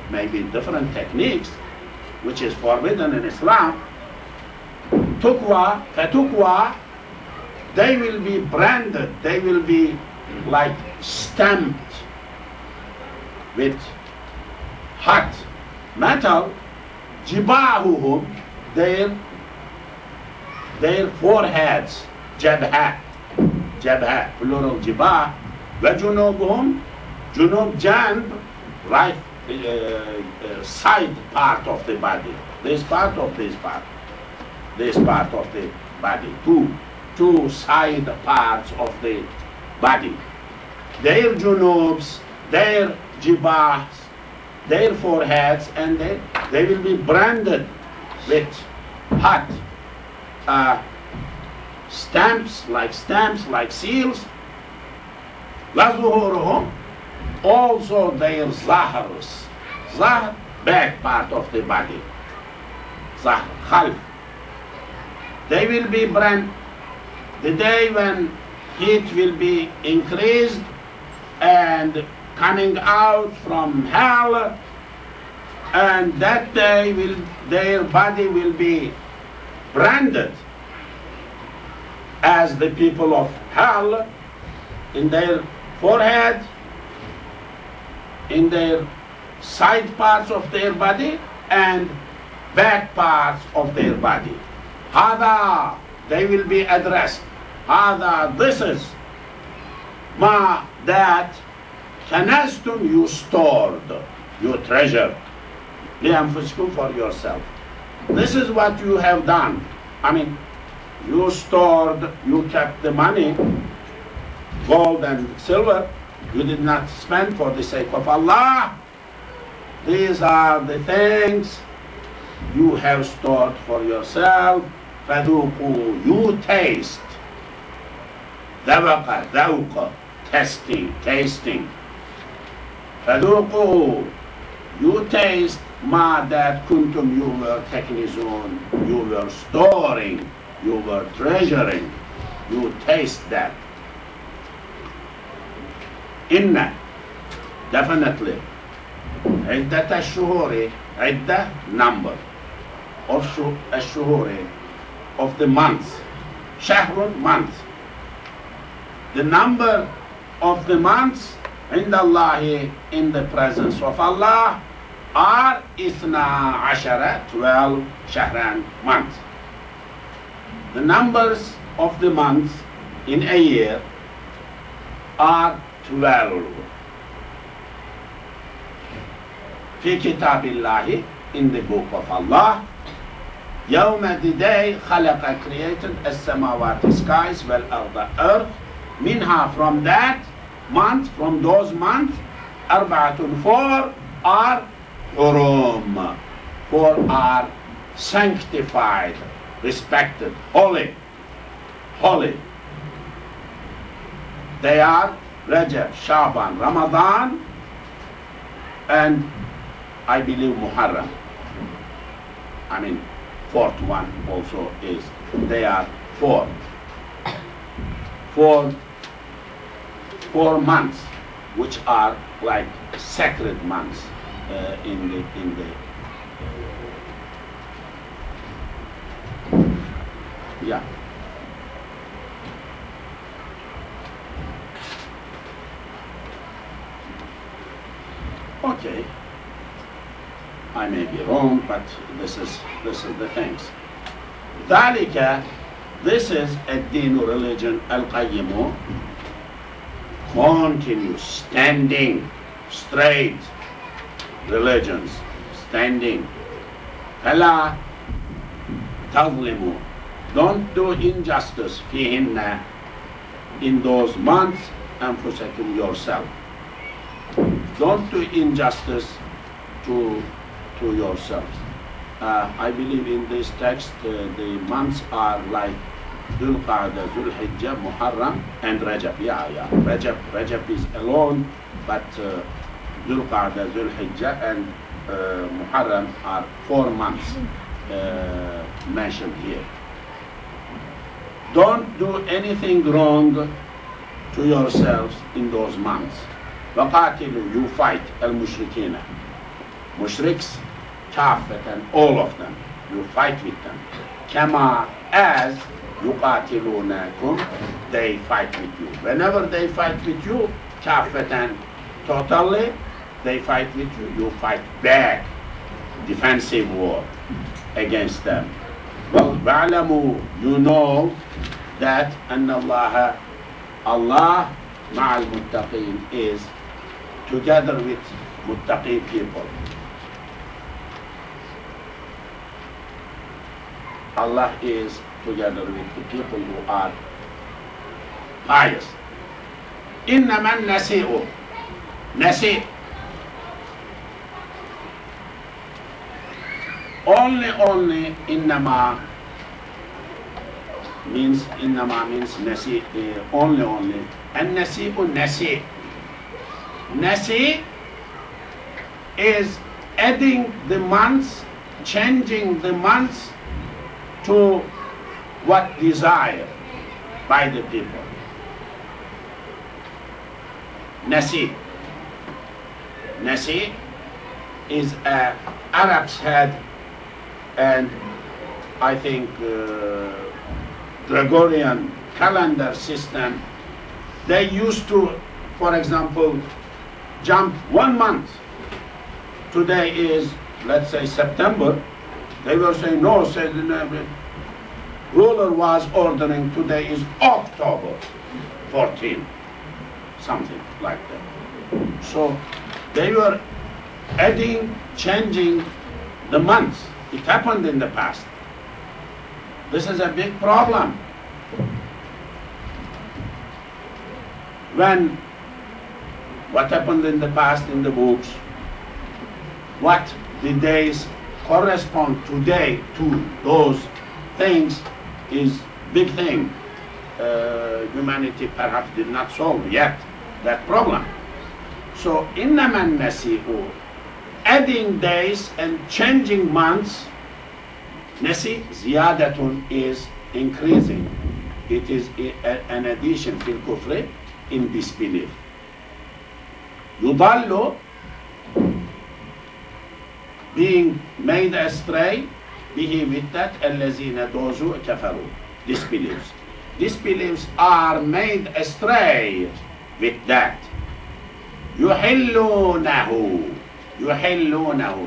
maybe different techniques, which is forbidden in Islam. Tukwa, fatukwa, they will be branded, they will be like stamped with hot metal. Jibahuhum, their foreheads, jabha, plural jibah, vajunubuhum, junub, janb, right, side part of the body, this part of this part, this part of the body, two side parts of the body. Their junubs, their jibahs, their foreheads, and they will be branded with hot stamps like seals. Lazuhuruhum, also their zahrs, zahr, back part of the body, zahr, khalf. They will be branded. The day when heat will be increased and coming out from hell, and that day their body will be branded as the people of hell, in their forehead, in their side parts of their body, and back parts of their body. Hada, they will be addressed. Hada, this is ma, that kanastum, you stored, you treasured, lianfusikum, for yourself. This is what you have done. I mean, you stored, you kept the money, gold and silver, you did not spend for the sake of Allah. These are the things you have stored for yourself. Faduku, you taste. Dawaqa, dawqa, tasting. Faduku, you taste ma, that kuntum, you were teknizun, you were storing, you were treasuring. You taste that. Inna, definitely. Iddat ash-shuhuri, idda, number of ash-shuhuri, of the months. Shahrun, month. The number of the months in Allahi, in the presence of Allah, are Ithna Ashara, 12 Shahran months. The numbers of the months in a year are 12. في كتاب الله, in the book of Allah. يوم, the day, خلق, created, السماوات, skies, والأرض, earth. Minha, from that month, from those months, أربعة, 4 are hurum, 4 are sanctified, respected, holy. holy. They are Rajab, Shaban, Ramadan, and I believe Muharram. I mean, fourth one also is, they are four months, which are like sacred months in the yeah. Okay, I may be wrong, but this is the things. ذلك, this is الدين, religion, القيم, continuous, standing, straight religions, standing. فلا تظلموا, don't do injustice فيهن, in those months, أنفسكم, yourself. Don't do injustice to yourselves. I believe in this text the months are like Dhul Qa'dah, Dhul Hijjah, Muharram, and Rajab. Yeah. Rajab is alone, but Dhul Qa'dah, Dhul Hijjah, and Muharram are 4 months mentioned here. Don't do anything wrong to yourselves in those months. وَقَاتِلُوا, you fight, al-mushrikina, mushriks, كافة, all of them, you fight with them. كما, as, يقاتلونكم, they fight with you. Whenever they fight with you, كافة, totally, they fight with you, you fight back, defensive war against them. Well, وَعْلَمُوا, you know that أن الله, Allah مع المتقين, is together with muttaqi people. Allah is together with the people who are pious. إنما النسيء, nasi, only إنما means nasi, only. And nasi is adding the months, changing the months to what desired by the people. Nasi is Arabs had, and I think Gregorian calendar system. They used to, for example, jump 1 month. Today is, let's say, September. They were saying, no, said the ruler was ordering today is October 14, something like that. So they were adding, changing the months. It happened in the past. This is a big problem. When what happened in the past in the books, what the days correspond today to those things is big thing. Humanity perhaps did not solve yet that problem. So إنما النسيء, adding days and changing months, nasi ziyadatun is increasing. It is an addition fil kufri, in disbelief. Yudallu, being made astray, bihi with that, allazina, those who kafaru, disbeliefs. Disbeliefs are made astray with that. Yuhillunahu,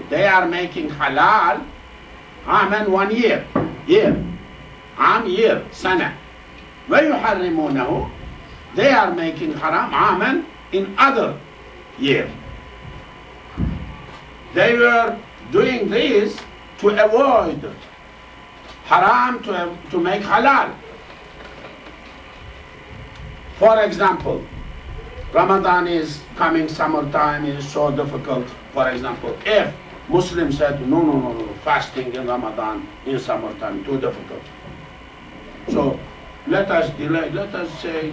they are making halal, aman, 1 year, year, sana. Wa yuharrimunahu, they are making haram, aman, in other year. They were doing this to avoid haram, to make halal. For example, Ramadan is coming, summertime is so difficult. For example, if Muslims said, no, fasting in Ramadan in summertime, too difficult. So let us delay, let us say,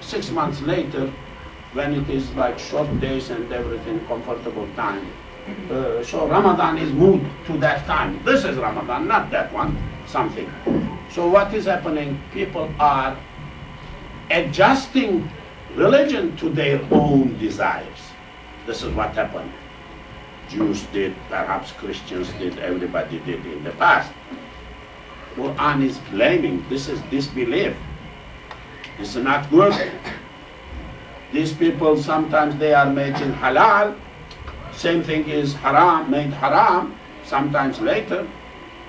6 months later, when it is like short days and everything, comfortable time. So Ramadan is moved to that time. This is Ramadan, not that one, something. So what is happening? People are adjusting religion to their own desires. This is what happened. Jews did, perhaps Christians did, everybody did in the past. Quran is blaming, this is disbelief. This is not good. These people, sometimes they are making halal, same thing is haram, made haram, sometimes later.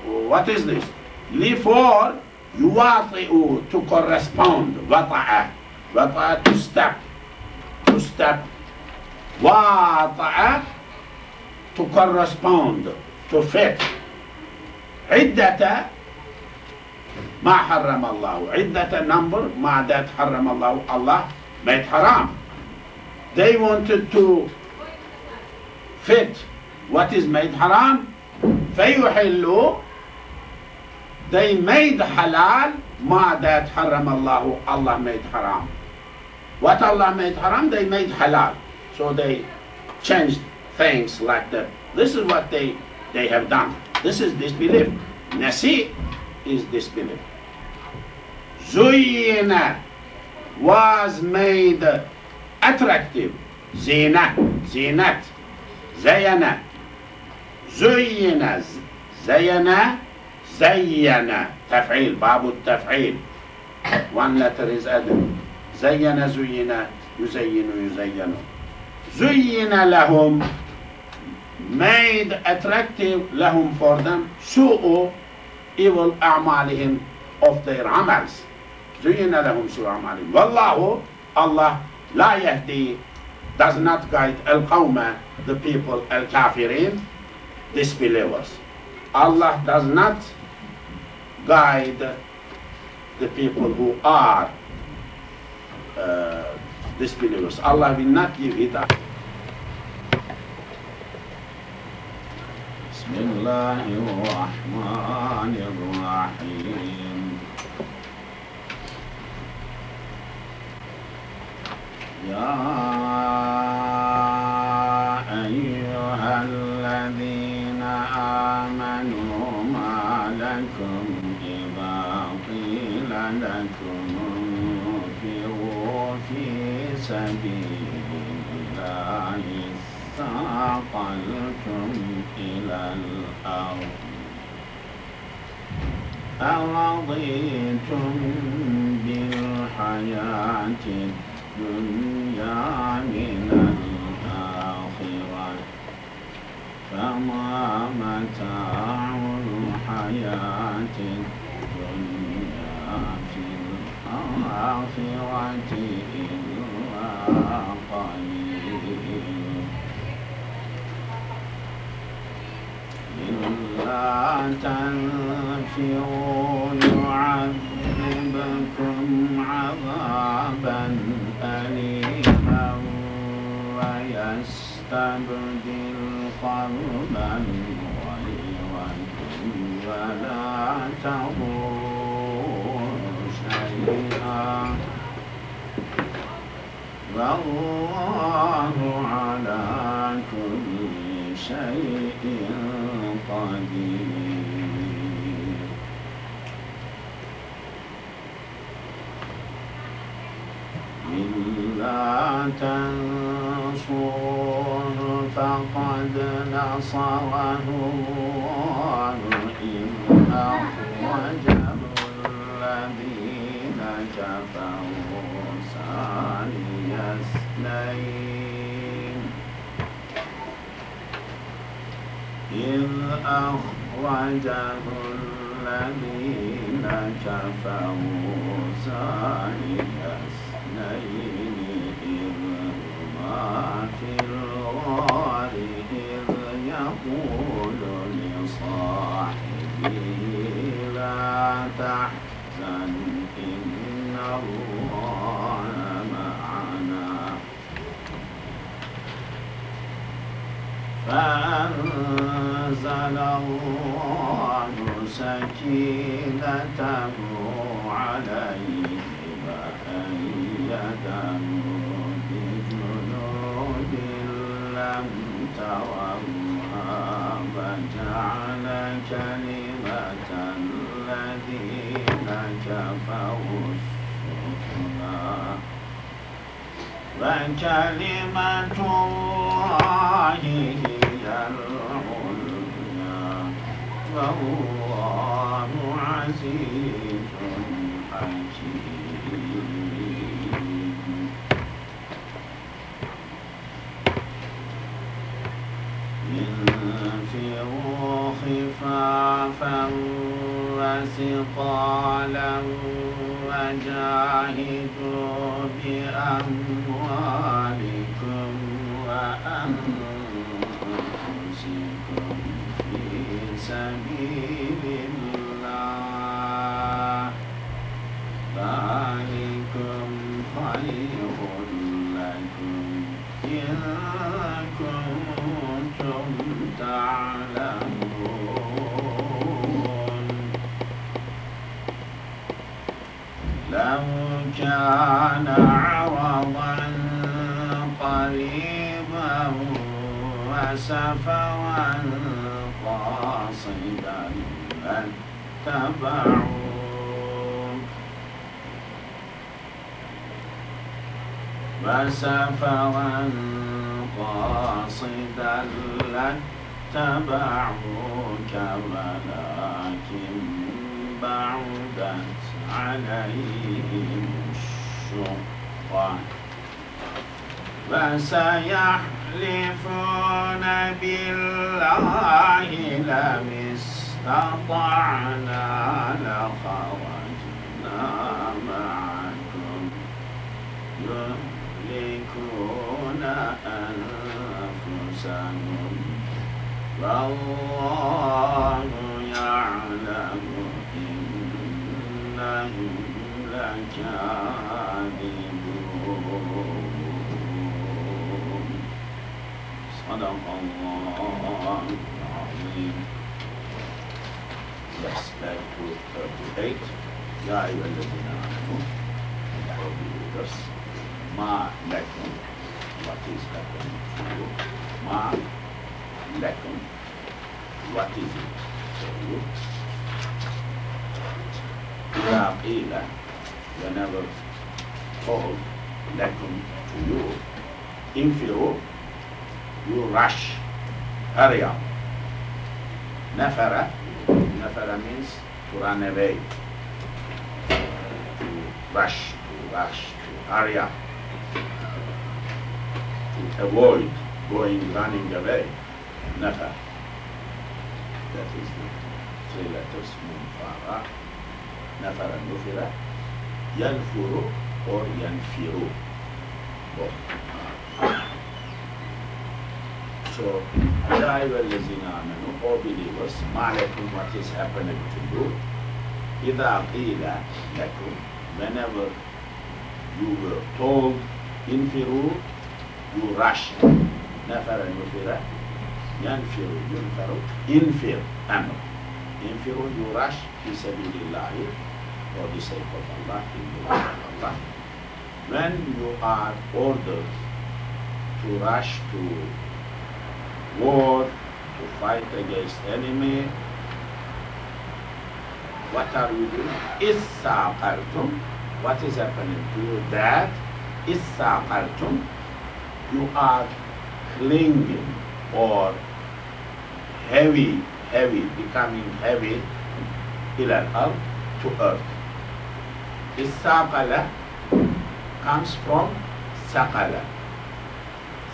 What is this? Lifor yuwati'u, to correspond, wata'a, wata'a to step, wata'a to correspond, to fit. Iddata ma harram Allah. Iddata number, ma that harram Allah, Allah made haram. They wanted to fit what is made haram. فَيُحِلُّ, they made halal ma that haram Allah, Allah made haram. What Allah made haram, they made halal. So they changed things like that. This is what they have done. This is disbelief. Nasi is disbelief. Zuyina was made attractive. Zina, zinat, zayana. Zuyina, zayana, zayyana. Taf'il, babu taf'il. One letter is added. Zayyana, zuyina, yuzayyinu, yuzayyanu. Zuyyina lahum, made attractive lahum for them, su'u, evil a'malihim, of their amals. Zuyyina lahum su'u a'malihim. Wallahu, Allah, la yahdi, does not guide al-qawma, the people, al-kafirin, disbelievers. Allah does not guide the people who are disbelievers. Allah will not give hidayah. Bismillahirrahmanirrahim. Ya ayyuhalladhina amanu ma lakum idha qila lakum في سبيل الله ثاقلتم إلى الأرض أرضيتم بالحياة الدنيا من الآخرة فما متاع الحياة الدنيا في الآخرة إلا قليل إلا تنفروا يعذبكم عذابا أليما ويستبدل قوما غيركم ولا تضروا شيئا والله على كل شيء قدير. إلا تنصروه فقد نصره الله إذ أخرجه الذين كفروا ثاني اثنين إذ أخرجه الذين كفروا ثاني اثنين إذ هما في الغار إذ يقول لصاحبه لا تحزن إن الله معنا فأنزل الله سكينته عليه وكلمة الله هي العليا والله عزيز حكيم. انفروا خفافا وثقالا وجاهدوا بأموالكم وأنفسكم في سبيل الله ذلكم خير لكم إن كنتم تعلمون. لو كان عرضا قريبا وسفرا قاصدا لاتبعوك وسفرا قاصدا لاتبعوك ولكن بعدت عليهم الشقة فسيحلفون بالله لم استطعنا لخرجنا معكم يهلكون أنفسهم والله يعلم إنهم لكاذبون. صدق الله العظيم. Yes, back to 38. يا أيها الذين آمنوا believers ما لكم what is لكم ما لكم what is it for you إذا قيل whenever told لكم to you انفروا you rush hurry up نفر means to run away to rush to hurry up to avoid running away نفر that is the three letters منفرة نفر نفر ينفر or ينفر both. So يا أيها الذين آمنوا all believers ما لكم what is happening to you إذا قيل لكم whenever you were told انفروا you rush نفر نفر ينفر ينفر انفر أمر انفروا you rush في سبيل الله for the sake of Allah in the way of Allah. When you are ordered to rush to war, to fight against enemy, what are you doing? Issaqaltum. What is happening to you? That issaqaltum, you are clinging or heavy, becoming heavy ilal earth, to earth. Issaqala comes from saqala.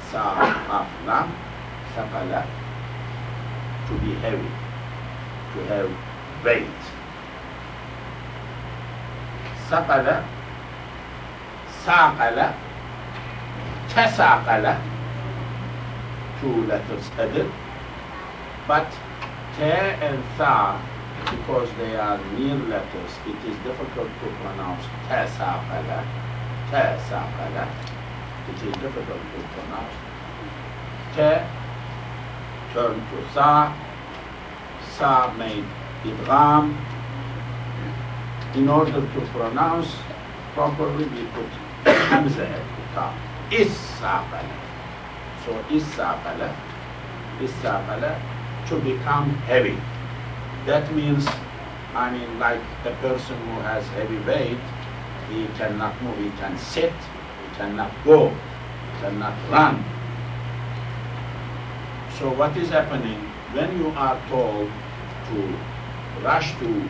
Saqaflam, saqala, to be heavy, to have weight. Saqala, saqala, tasaqala, two letters added, but te and tha, because they are near letters, it is difficult to pronounce tasaqala, tasaqala. It is difficult to pronounce. Te turned to sa, sa made idgham. In order to pronounce properly, we put hamza at the top. Issaqala. So issaqala, to become heavy. That means, like a person who has heavy weight, he cannot move, he can sit, he cannot go. cannot run. So what is happening when you are told to rush to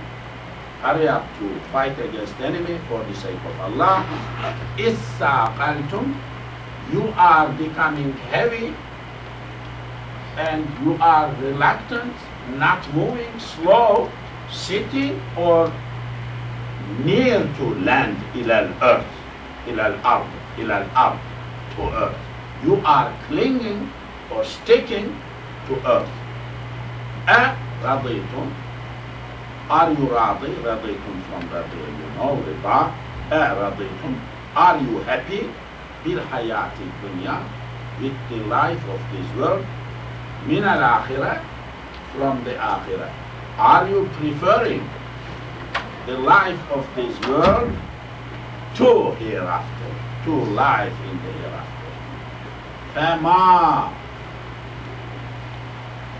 hurry up to fight against the enemy for the sake of Allah, إِثَّاقَلْتُمْ, you are becoming heavy and you are reluctant, not moving, slow, sitting or near to land, إِلَى الْأَرْضِ, إِلَى الْأَرْضِ, إِلَى الْأَرْضِ, to earth. You are clinging or sticking to earth. رَضِيتُمْ, are you radi? Raditum from radi, you know, rida. Raditum, are you happy? Bil hayati dunya, with the life of this world. Min al akhirah, from the akhirah. Are you preferring the life of this world to hereafter, to life in the hereafter? Fama,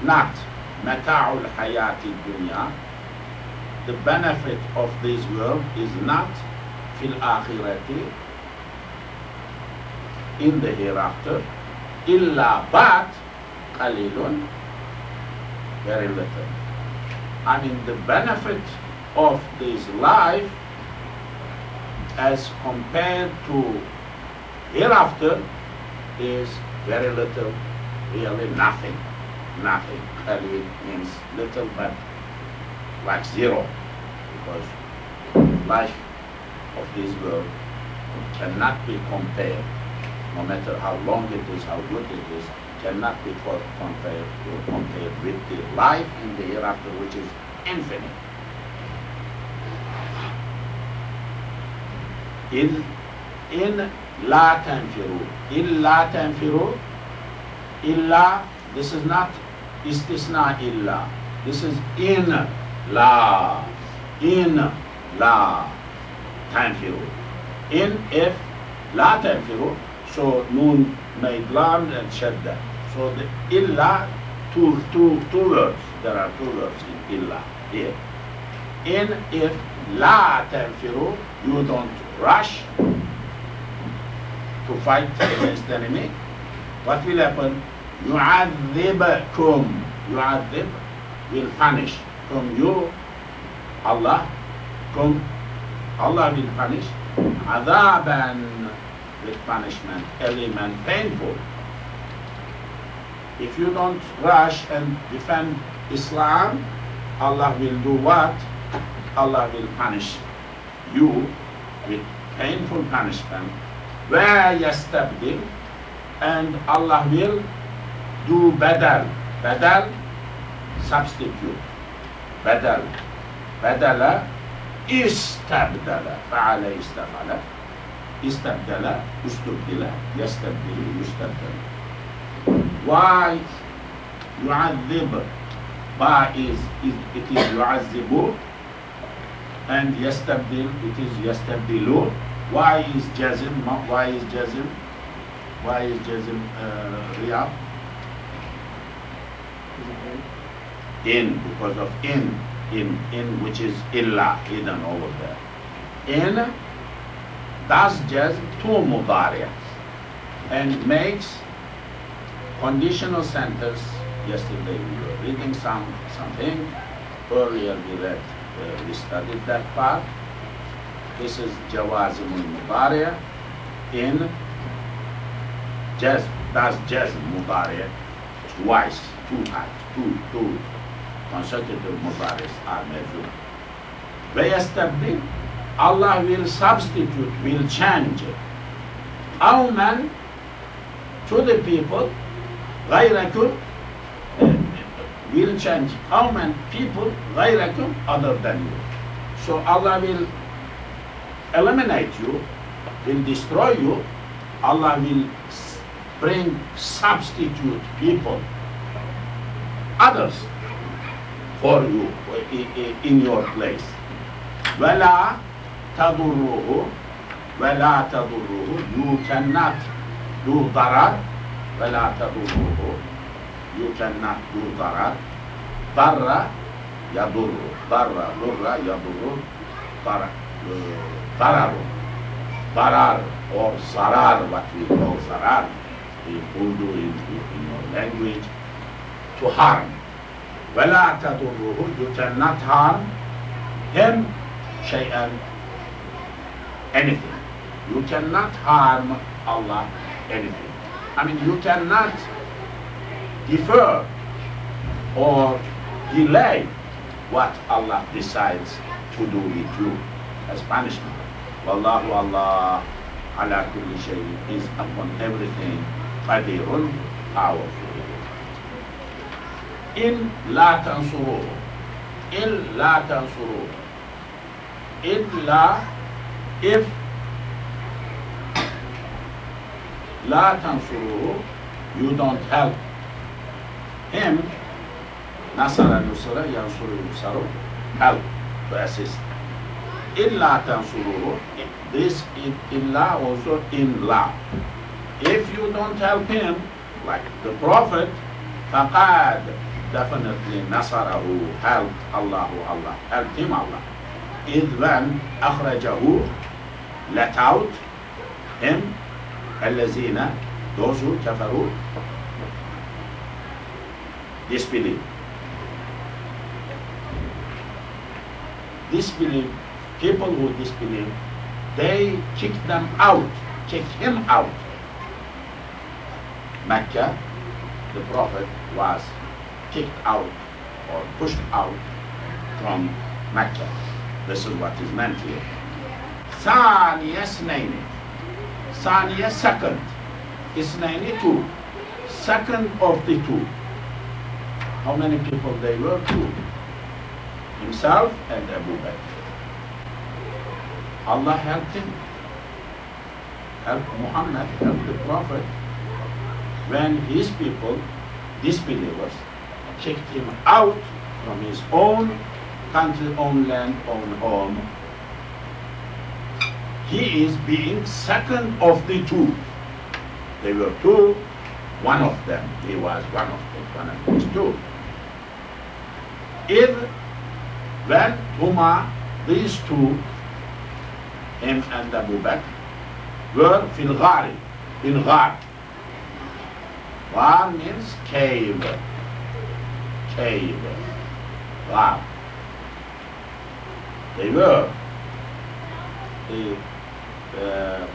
not mata'ul hayati dunya, the benefit of this world is not fil akhirati, in the hereafter, illa but qalilun, very little. I mean, the benefit of this life as compared to hereafter is very little, really nothing. Nothing. Qalil means little, but like zero, because life of this world cannot be compared, no matter how long it is, how good it is, cannot be compared with the life in the hereafter, which is infinite. In la tanfiru, illa tanfiru, illa, this is not istisna illa, this is in la tanfiru. In, if, la tanfiru, so noon made lam and shadda. So the illa, two words, there are two words in illa here. In, if, la tanfiru, you don't rush to fight against the enemy, what will happen? يُعَذِّبَكُمْ, يُعَذِّب will punish. You, Allah, Allah will punish. عَذَابًا, with punishment, element, painful. If you don't rush and defend Islam, Allah will do what? Allah will punish you with painful punishment. Where yastabdil, and Allah will do badal. Badal, substitute. Badal. Badala, istabdala. Fa'ala istafala. Istabdala, ustubdila. Yastabdilu, yustabdala. Why yu'adhib? Ba is it is yu'azzibu, and yastabdil, it is yastabdilu. Why is jazm? Why is jazm? Why is jazm riyab? In, because of in which is illa, hidden over there. In does jazm to mudari and makes conditional sentence. Yesterday we were reading something. Earlier we studied that part. This is jawazim al-mudari in jazm, does jazm mudari twice, two times, two consecutive mudaris are measured. Wayastabdil, Allah will substitute, will change. Awman, to the people, ghayrakum, will change. Awman, people, ghayrakum, other than you. So Allah will eliminate you, will destroy you. Allah will bring substitute people, others, for you, in your place. وَلَا تَضُرُّهُ, وَلَا تَضُرُّهُ, you cannot do darar. وَلَا تَضُرُّهُ, you cannot do darar. ضَرَّ يَضُرُّ, ضَرَّ ضُرَّ يَضُرُّ, darar or zarar, what we call zarar, in Urdu, in your language, to harm. وَلَا تَضُرُّهُ, you cannot harm him شيئا, anything. You cannot harm Allah anything. I mean, you cannot defer or delay what Allah decides to do with you as punishment. Wallahu Allah ala kulli shay'in, is upon everything qadirun, powerful. In la tansuruhu, in la tansuruhu, illa if la tansuruhu, you don't help him, nasara nusra, yansuru yusaru, help, to assist. Illa tansuruhu, this is illa, also in la. If you don't help him, like the Prophet, faqad, definitely nasarahu, help Allahu Allah, helped him Allah. Is when akhrajahu, let out him, allazina, those who kafaru, disbelieve. Disbelieve, people who disbelieve, they kicked them out, kicked him out. Mecca, the Prophet was kicked out or pushed out from Mecca. This is what is meant here. Thaniya Snaini. Thaniya, second. Isnaini, two. Second of the two. How many people they were? Two. Himself and Abu Bakr. Allah helped him. Helped Muhammad, helped the Prophet. When his people, disbelievers, kicked him out from his own country, own land, own home, he is being second of the two. They were two, one of them, he was one of those two. If, when Huma, these two, him and Abu Bakr, were fil ghari, in ghar. Ghar means cave, cave, ghar. They were, the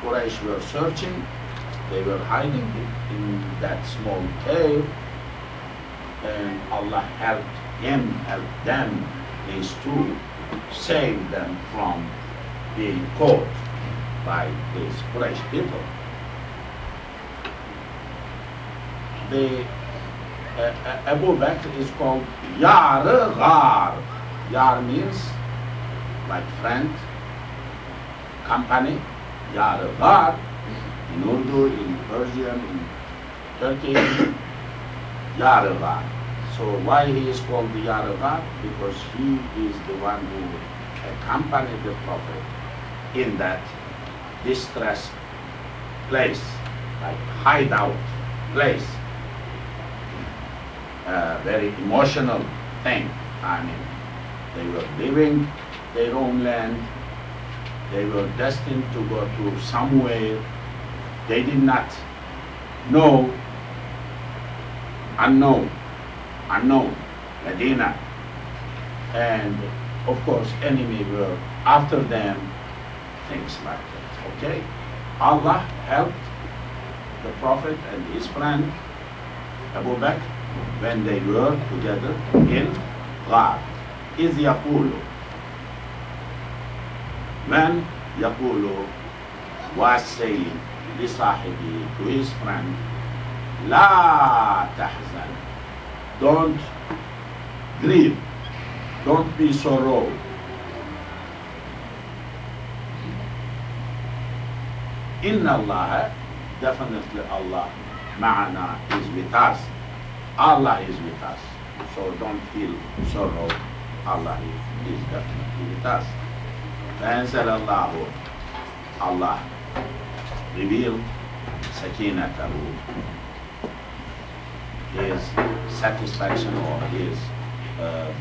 Quraysh were searching, they were hiding in that small cave, and Allah helped him, helped them, these two, saved them from being caught by these Quraysh people. The Abu Bakr is called Yar Ghar. Yar means like friend, company. Yar Ghar in Urdu, in Persian, in Turkey, Yar Ghar. So why he is called the Yar Ghar? Because he is the one who accompanied the Prophet in that distressed place, like hideout place. Very emotional thing. I mean, they were leaving their own land. They were destined to go to somewhere they did not know, unknown, Medina. And of course, enemy were after them, things like that. Okay? Allah helped the Prophet and his friend Abu Bakr when they were together in Ghar. إذ يقول, when يقول was saying لصاحبه, to his friend, لا تحزن, don't grieve, don't be sorrow. Inna Allah, definitely Allah, ma'ana, is with us. Allah is with us. So don't feel sorrow. Allah is definitely with us. فأنزل الله, Allah revealed سكينته, his satisfaction or his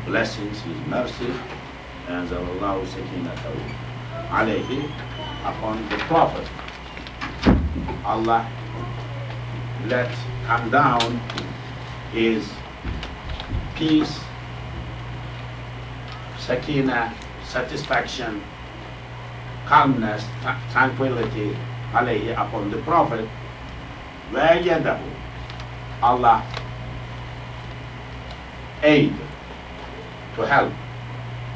blessings, his mercy. أنزل الله سكينته عليه, upon the Prophet. Allah let come down is peace, sakina, satisfaction, calmness, tranquility, alayhi, upon the Prophet. وَيَدَهُ, Allah aid, to help.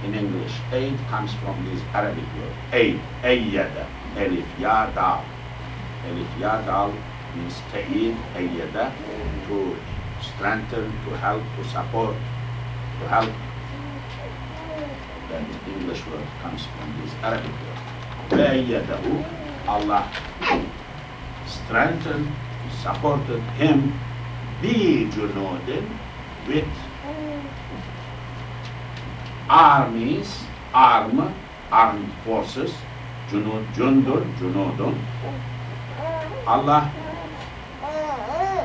In English, aid comes from this Arabic word, aid, ayyada, alif, ya, dal. Alif, ya, dal means ta'id, ayyada, to strengthen, to help, to support, to help. That English word comes from this Arabic word. وَأَيَّدَهُ, Allah strengthened, supported him, بِجُنُودٍ, with armies, armed forces, junudun. Allah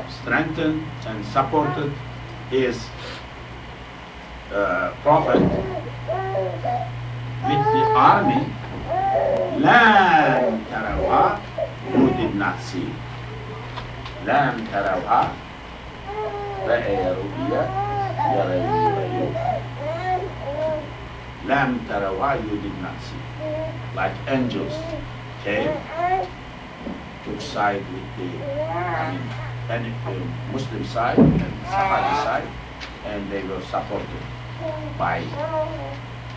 strengthened and supported his Prophet with the army. لَمْ تَرَوْهَا, you did not see. لَمْ تَرَوْهَا, رَأَيَ رُؤْيَا, يَرَيُّ. لَمْ تَرَوْهَا, you did not see. Like angels came, took side with the Muslim side and Sahabi side, and they were supported by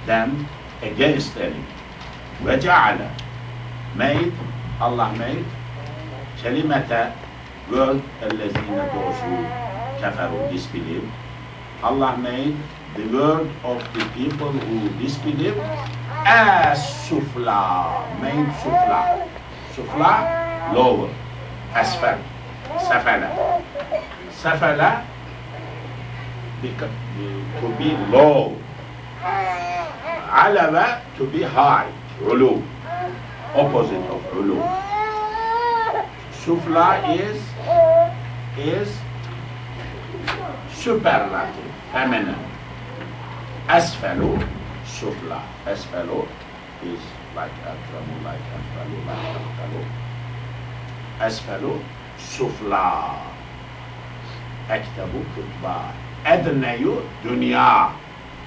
them against enemy. وَجَعَلَ, Allah made كَلِمَةَ, word, الَّذِينَ, those who كَفَرُوا, disbelieved. Allah made the word of the people who disbelieved as sufla, made sufla. Sufla, lower. Asfal, safala. Safala, to be low. Alava, to be high. Ulu, opposite of ulu. Sufla is superlative, feminine. Asfalu, sufla. Asfalu is like akramu, like afralu, like afralu. Asfalu, sufla. Aktabu, kutba. Adnayu, dunya.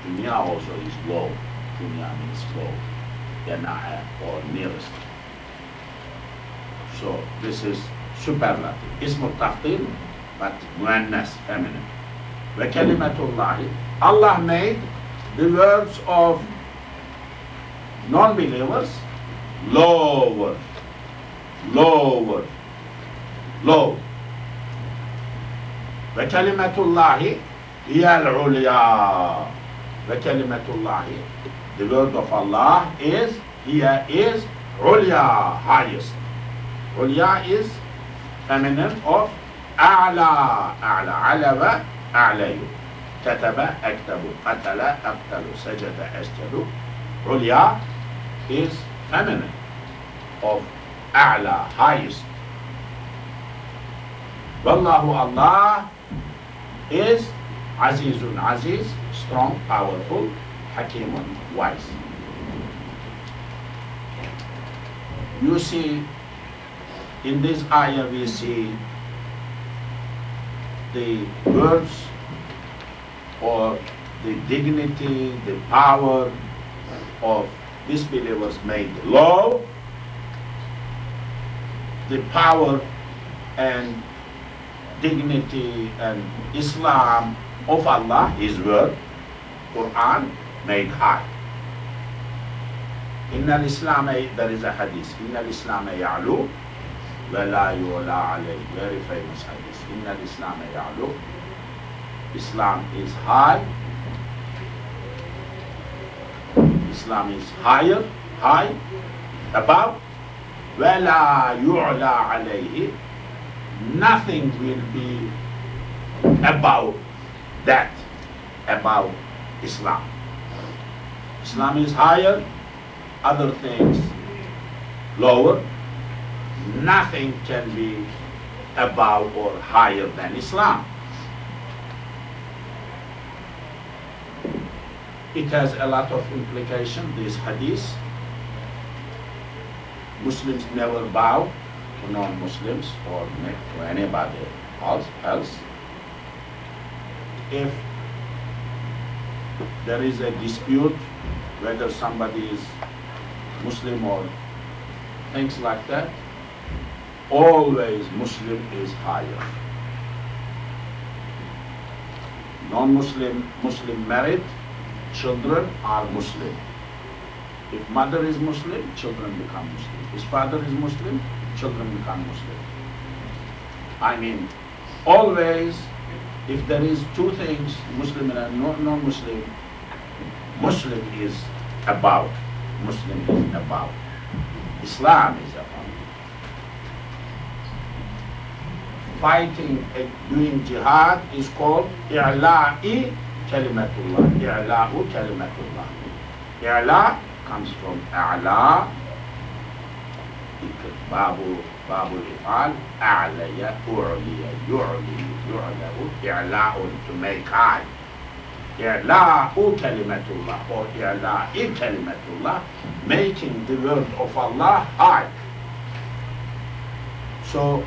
Dunya also is low. Dunya means low. Jana'a, or nearest. So this is superlative. Ismu tafdil, but muannas, feminine. وَكَلِمَةُ, Allah made the words of non-believers lower, lower, low. وَكَلِمَةُ اللَّهِ هِيَ الْعُلْيَا. وَكَلِمَةُ اللَّهِ, the word of Allah is, here is ulya, highest. Ulya is feminine of a'la, a'la, alava, a'layu. Kataba, aktabu, qatala, aqtalu, sajada, asjadu. Ulya is feminine of a'la, highest. Wallahu, Allah is azizun, aziz, strong, powerful, hakimun, wise. You see, in this ayah we see the words or the dignity, the power of disbelievers made low, the power and dignity and Islam of Allah, His word, Quran, made high. Inna al-Islam, there is a hadith, Inna al-Islam ya'lu wa la yu'la alayh, very famous hadith. Inna al-Islam ya'lu, Islam is high, Islam is higher, high, above, wa la yu'la alayhi, nothing will be above that, above Islam. Islam is higher, other things lower. Nothing can be above or higher than Islam. It has a lot of implication, this hadith. Muslims never bow to non-Muslims or to anybody Else, if there is a dispute whether somebody is Muslim or things like that, always Muslim is higher. Non-Muslim, Muslim married, children are Muslim. If mother is Muslim, children become Muslim. If father is Muslim, children become Muslim. I mean, always, if there is two things, Muslim and non-Muslim, Muslim is above. Muslim is above. Islam is above. Fighting, doing jihad is called i'la'i kalimatullah. I'la'u kalimatullah. I'la comes from a'la, babu if'al, a'laya, u'liya, yu'la'u, i'la'un, to make high. I'la'u kalimatullah, or i'la'i kalimatullah, making the word of Allah high. So,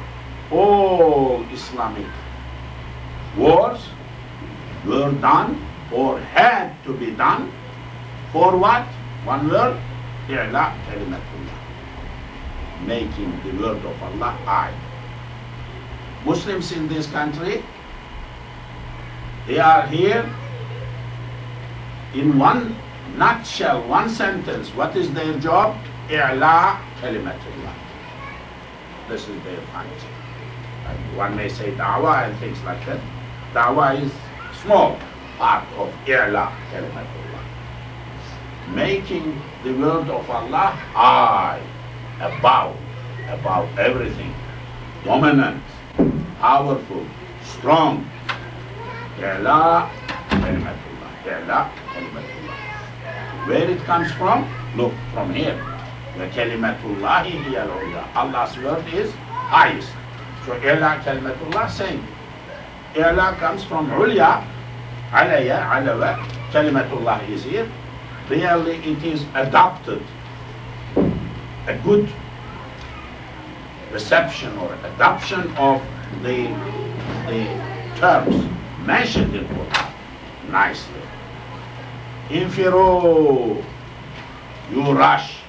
all Islamic wars were done or had to be done for what? One word, i'la kalimatullah, making the word of Allah high. Muslims in this country, they are here in one nutshell, one sentence. What is their job? I'la kalimatullah. This is their function. One may say da'wah and things like that. Da'wah is small part of i'la kalimatullah, making the word of Allah high, above everything, dominant, powerful, strong. I'la kalimatullah, i'la kalimatullah. Where it comes from? Look, from here. The kalimatullahi hiya al-ulya. Allah's word is highest. So i'la kalimatullah, same. I'la comes from ulya, alaya, alawa, kalimatullah is here. Really it is adopted, a good reception or adoption of the terms mentioned in Quran nicely. Infiru, you rush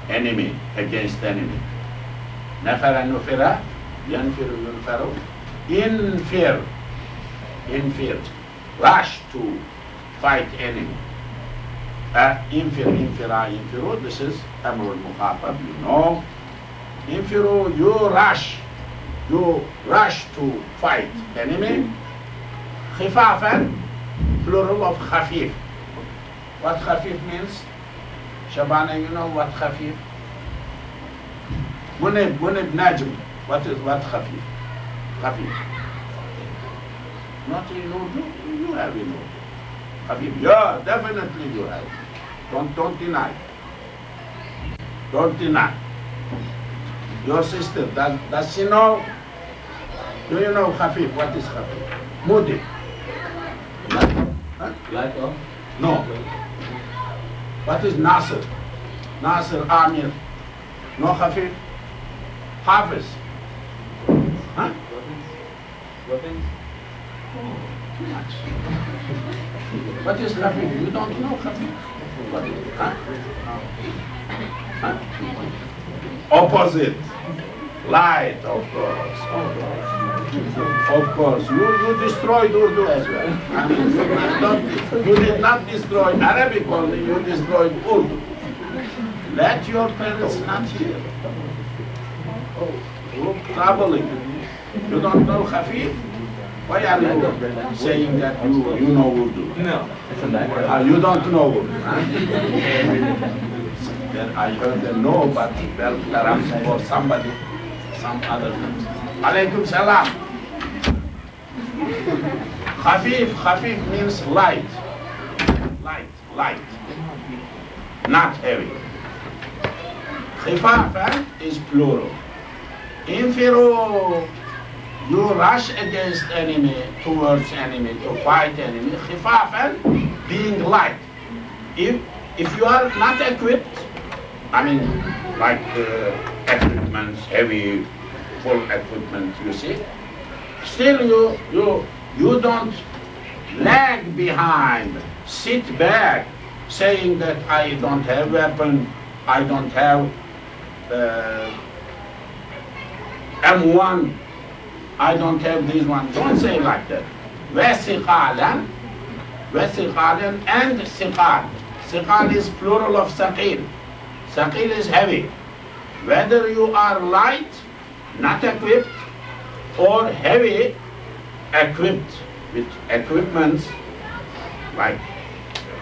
enemy against enemy. Nafara nufira, yanfiru yunfaru. Infir, rush to fight enemy. Infiru, this is Amr al-Mukhatab, you know. Infiru, you rush to fight enemy. Khifafan, plural of khafif. What khafif means? Shabana, you know what khafif? Munib Najm, what khafif? Khafif. Not in Urdu, you have in Urdu. Khafif, yeah, definitely you have. Don't deny. Don't deny. Your sister, does she know? Do you know khafif? What is khafif? Mudi. Light off? No. What is Nasir? Nasir, Amir. No khafif? Hafiz. Huh? Weapons? Oh, too much. What is khafif? You don't know khafif? Huh? Huh? Opposite. Light, of course. Of course. You destroyed Urdu as well. I mean, you did not destroy Arabic only, you destroyed Urdu. Let your parents not hear. Oh, troubling. You don't know Khafif? Why are you saying that you know Urdu? No. You don't know Urdu, huh? Then I heard them no, but perhaps for somebody, some other things. Alaykum salam. Khafif means light. Light. Not heavy. Khifafan is plural. Infiru, you rush against enemy, towards enemy, to fight enemy. Khifafan, being light. If you are not equipped, I mean, like equipment, heavy full equipment, you see. Still you don't lag behind, sit back, saying that I don't have weapon, I don't have M1, I don't have this one. Don't say like that. وَثِقَالًا and ثِقال. ثِقال is plural of ثقيل. ثقيل is heavy. Whether you are light, not equipped, or heavy, equipped with equipments like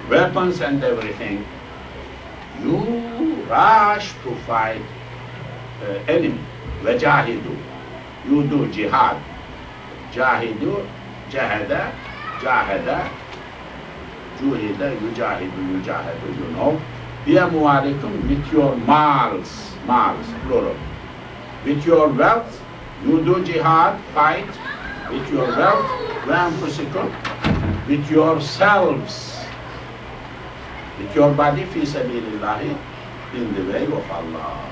weapons and everything, you rush to fight enemy. وَجَاهِدُوا. You do jihad. جاهدوا, جاهد, جاهد, جُهِدَ, يُجَاهِدُ, يُجَاهِدُ, you know. بِأَمْوَالِكُمْ, with your mals, plural. With your wealth, you do jihad, fight. With your wealth, وَأَنفُسِكُمْ, with yourselves, with your body, فِي سَبِيلِ اللَّهِ, in the way of Allah.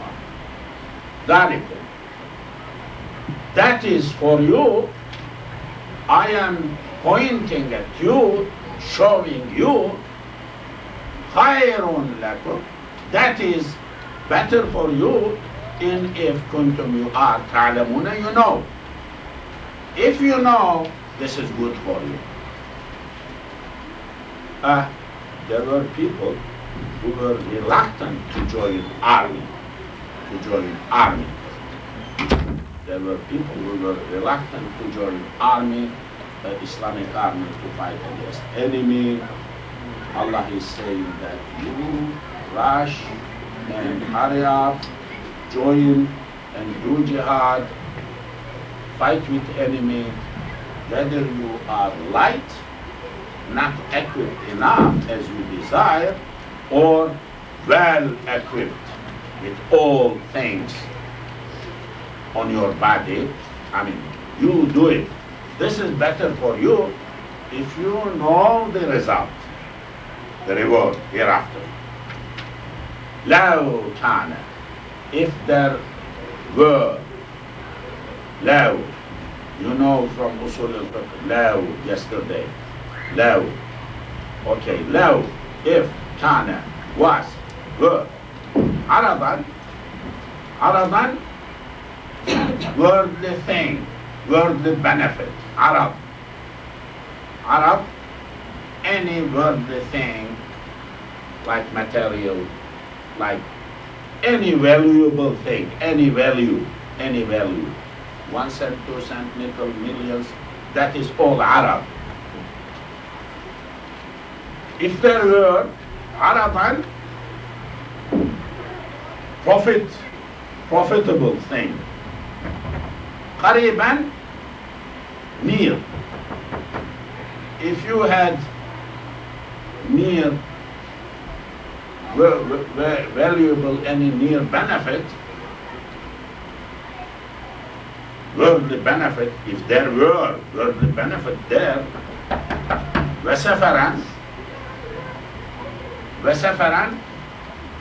That is for you. I am pointing at you, showing you, خَيْرٌ لَكُمْ, that is better for you, in if kuntum you are ta'lamuna, you know. If you know, this is good for you. There were people who were reluctant to join army. There were people who were reluctant to join army, Islamic army, to fight against enemy. Allah is saying that you rush and hurry up, join and do jihad, fight with enemy, whether you are light, not equipped enough as you desire, or well equipped with all things on your body. I mean, you do it. This is better for you if you know the result, the reward hereafter. لَوْ كَانَ, if there were, لَوْ, you know from Usul al-Fiqh, لَوْ, yesterday, لَوْ, okay, لَوْ, if, كَانَ, was, were, عَرَضًا, worldly thing, worldly benefit, Arab, any worldly thing, like material, like any valuable thing, any value, 1 cent, 2 cent, nickel, millions, that is all Arab. If there were Araban, profitable thing, Qariban, near. If you had near valuable, any near benefit, worldly benefit, if there were worldly benefit there, وَسَفَرًا,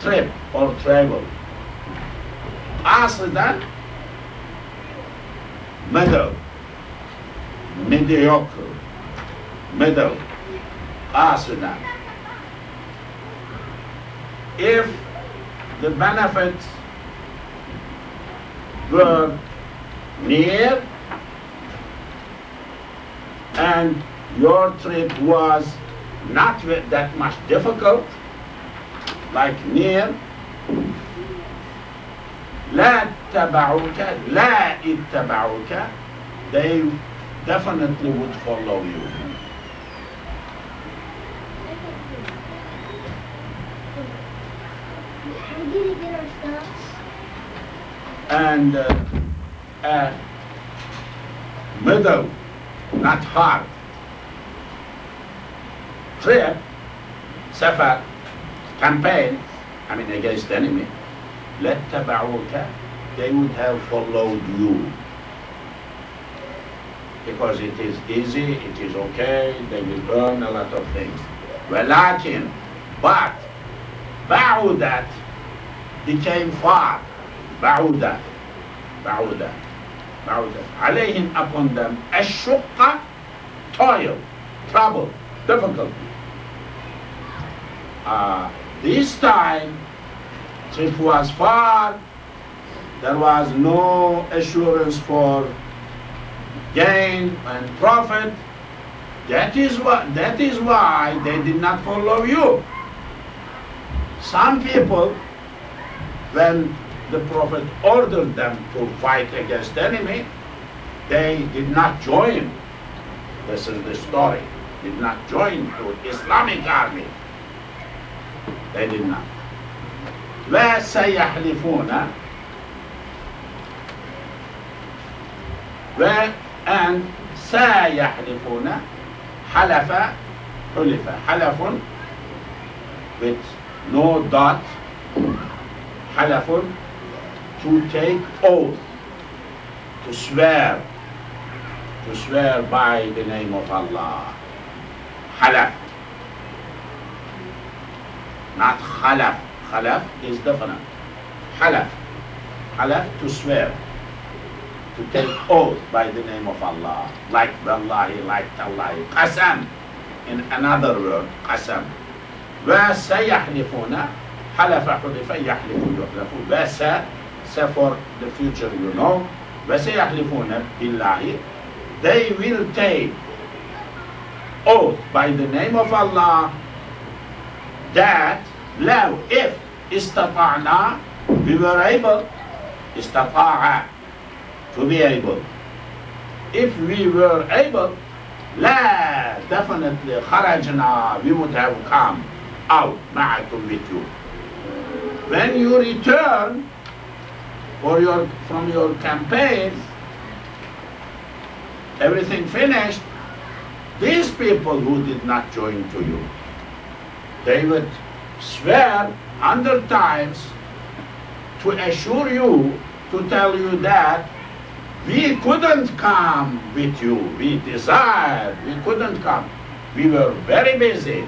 trip or travel. Asidan, middle, mediocre, middle, asidan. If the benefits were near and your trip was not that much difficult, like near, لا اتبعوك, they definitely would follow you. And middle, not hard, trip, safar, campaign, I mean against enemy, لَاتَّبَعُوكَ, they would have followed you. Because it is easy, it is okay, they will earn a lot of things. وَلَكِنْ, but, بَعُودَت, became far. بَعُودَ, عليهم upon them الشقة, toil, trouble, difficulty. This time it was far, there was no assurance for gain and profit. That is why they did not follow you. Some people, when the Prophet ordered them to fight against the enemy, they did not join. This is the story. Did not join to Islamic army. They did not. وَسَيَحْلِفُونَ, and سَيَحْلِفُونَ, حَلَفَ, حُلِفَ, حَلَفٌ with no dot, حَلَفٌ, to take oath, to swear by the name of Allah. Halaf, not khalaf. Khalaf is different. Halaf, halaf, to swear, to take oath by the name of Allah, like Wallahi, like Tallahi. Qasam, in another word, qasam. وَسَيَحْلِفُونَ, حَلَفَ حُلِفَ يَحْلِفُ يُحْلَفُ. وَسَ, for the future, you know. وَسَيَحْلِفُونَ بِاللَّهِ, they will take oath by the name of Allah that لو, if استطعنا, we were able, استطاع, to be able, if we were able, لا, definitely خرجنا, we would have come out معكم with you. When you return from your campaign, everything finished, these people who did not join to you, they would swear 100 times to assure you, to tell you that we couldn't come with you. We desired, we couldn't come. We were very busy.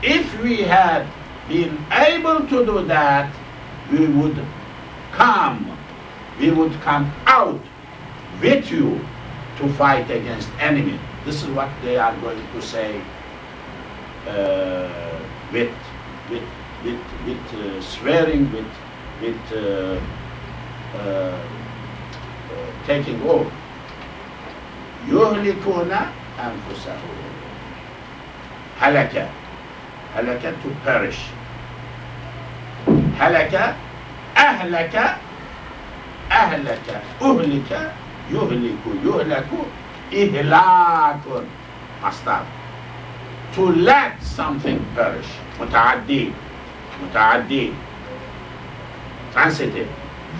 If we had been able to do that, we would come out with you to fight against enemy. This is what they are going to say with swearing, with taking oath. يهلكون أنفسهم. هلك, هلك, to perish. هلك, أهلك, أهلك, أهلك, يهلك, يهلك, إهلاك, مصدر. To let something perish. متعدي, متعدي, transitive.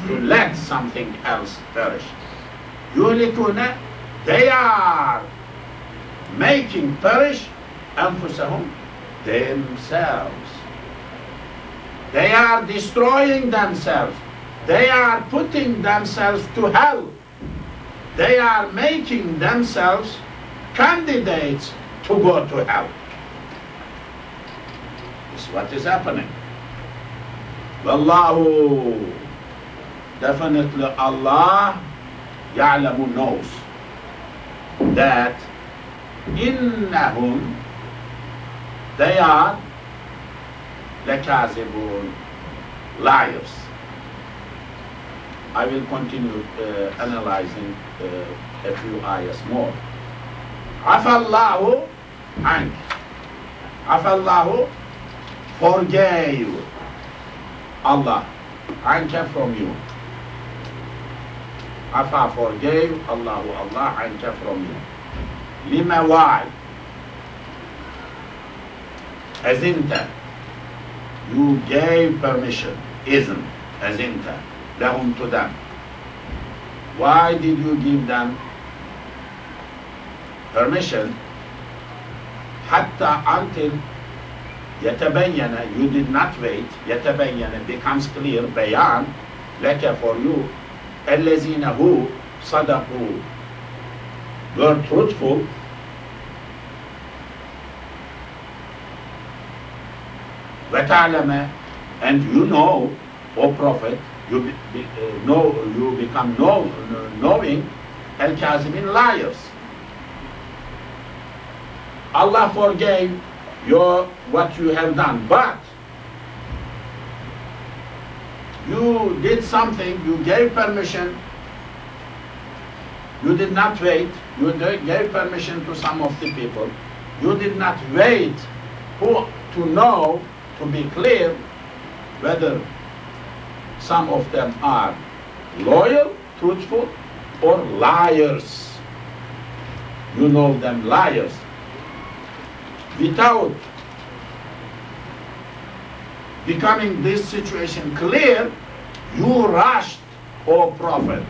To let something else perish. يهلكون, they are making perish أنفسهم, themselves. They are destroying themselves. They are putting themselves to hell. They are making themselves candidates to go to hell. This is what is happening. Wallahu, definitely Allah, يعلم, knows that إنهم, they are لكاذبون, liars. I will continue analyzing a few ayahs more. عفى الله عنك. عفى الله, forgave Allah, عنك, from you. عفا, forgave, Allah, Allah, عنك, from you. لما, why? أذنت, you gave permission. إذن, أذنت, لهم, to them. Why did you give them permission? حتى, until, يتبين, you did not wait, يتبين, becomes clear, بيان, لك, for you, الذين who صدقوا, were truthful, وتعلم, and you know, O Prophet, you become knowing al-Kazibin, liars. Allah forgave what you have done, but you did something, you gave permission, you did not wait, you gave permission to some of the people, you did not wait to know, to be clear, whether some of them are loyal, truthful, or liars. You know them liars. Without becoming this situation clear, you rushed, O Prophet,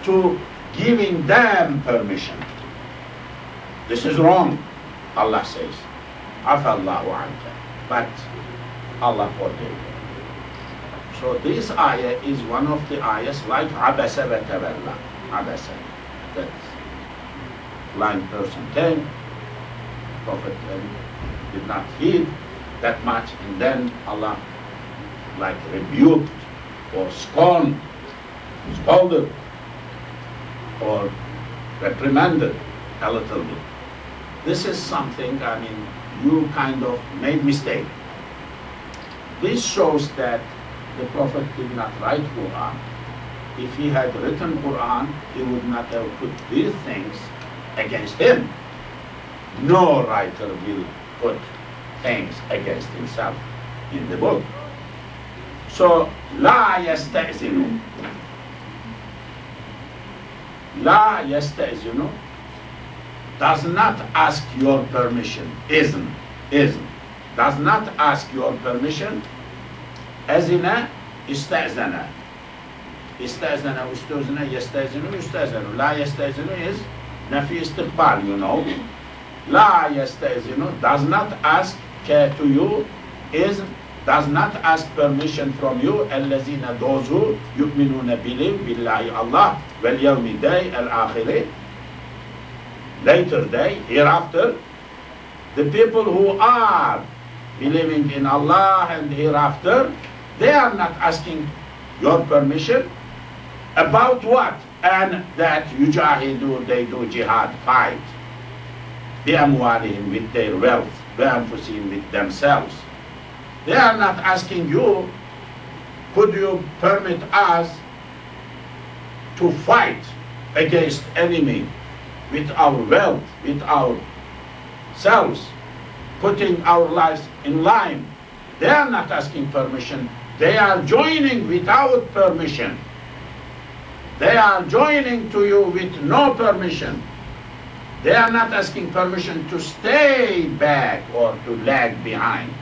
to giving them permission. This is wrong, Allah says. Afallahu anka. But Allah forgave. So this ayah is one of the ayahs like Abasa wa Tawalla. Abasa. That blind person came, Prophet did not heed that much, and then Allah like rebuked or scolded or reprimanded a little bit. This is something, I mean, you kind of made mistake. This shows that the Prophet did not write Quran. If he had written Quran, he would not have put these things against him. No writer will put things against himself in the book. So, لا يستأذن. لا يستأذن does not ask your permission. Isn't. Does not ask your permission. أذن استأذن. استأذن استأذن يستأذن يستأذن. لا يستأذن is نفي استقبال, you know. لا يستأذن does not ask to you, does not ask permission from you. الذين those who يؤمنون بالله Allah واليوم day الآخر, later day, hereafter. The people who are believing in Allah and hereafter, they are not asking your permission about what? And that yujahidu, they do jihad, fight. بأموالهم, with their wealth, بأنفسهم, with themselves. They are not asking you, could you permit us to fight against enemy with our wealth, with our selves, putting our lives in line. They are not asking permission. They are joining without permission. They are joining to you with no permission. They are not asking permission to stay back or to lag behind.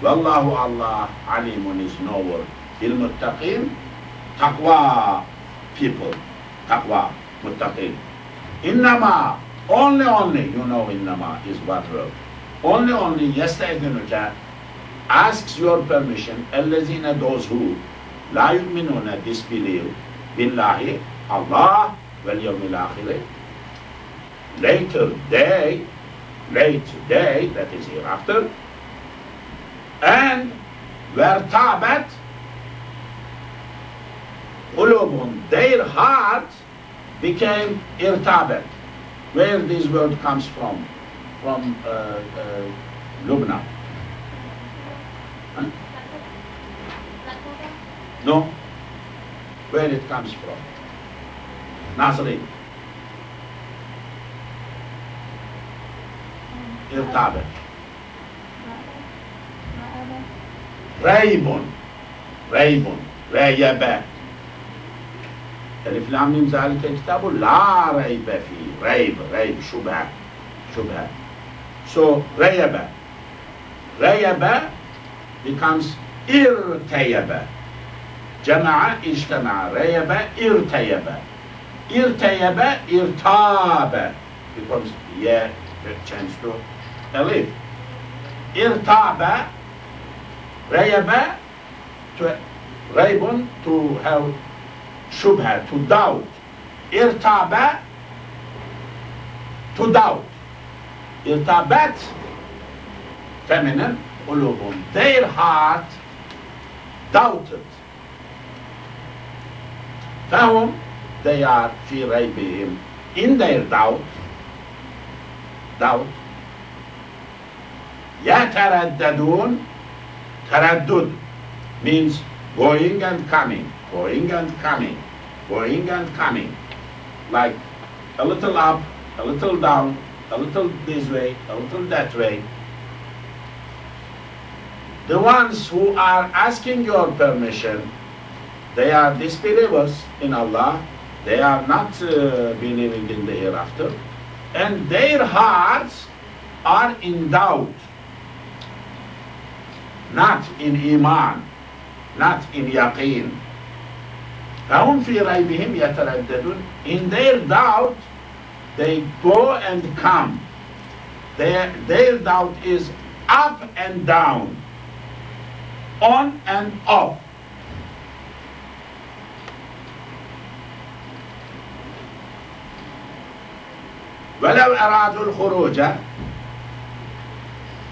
Wallahu Allah alimun is knower. Bil muttaqin, taqwa people, taqwa, muttaqin. Innama, only, you know innama is what word. Only, yasta'idhinuka, asks your permission, allazina, those who, la yu'minuna, disbelieve, billahi, Allah, wal yawmil akhir, late day, that is hereafter, and wartabat, qulubun, their heart became irtabat. Where this word comes from? From Lebanon. Huh? No. Where it comes from? Nazarene. Irtabat. Raybun. Rayaba. ألف لام ميم ذلك الكتاب لا ريب فيه. ريب شبهة. So rayaba becomes irtayaba. جمع اجتمع. ريب irtayaba. Irtaba becomes changed to alif. Irtaba, rayaba, to raybun, to have shubha, to doubt. Irtaba, to doubt. Irtabat, feminine, ulubun. Their heart doubted. فهم, they are في ريبهم, in their doubt. يترددون, تردد means going and coming, going and coming, going and coming, like a little up, a little down, a little this way, a little that way. The ones who are asking your permission, they are disbelievers in Allah, they are not believing in the hereafter, and their hearts are in doubt, not in iman, not in yaqeen. فهم في ريبهم يترددون. In their doubt, they go and come. Their doubt is up and down, on and off. ولو أرادوا الخروج,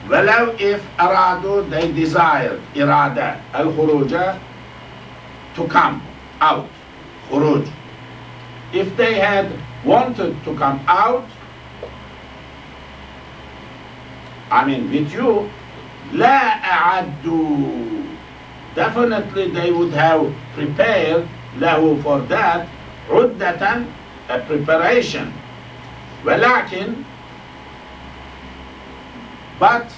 ولو if أرادوا, they desired, إرادة, الخروج, to come out, خروج. If they had wanted to come out, I mean with you, لا أعدوا, definitely they would have prepared له for that, عدة, a preparation. ولكن, but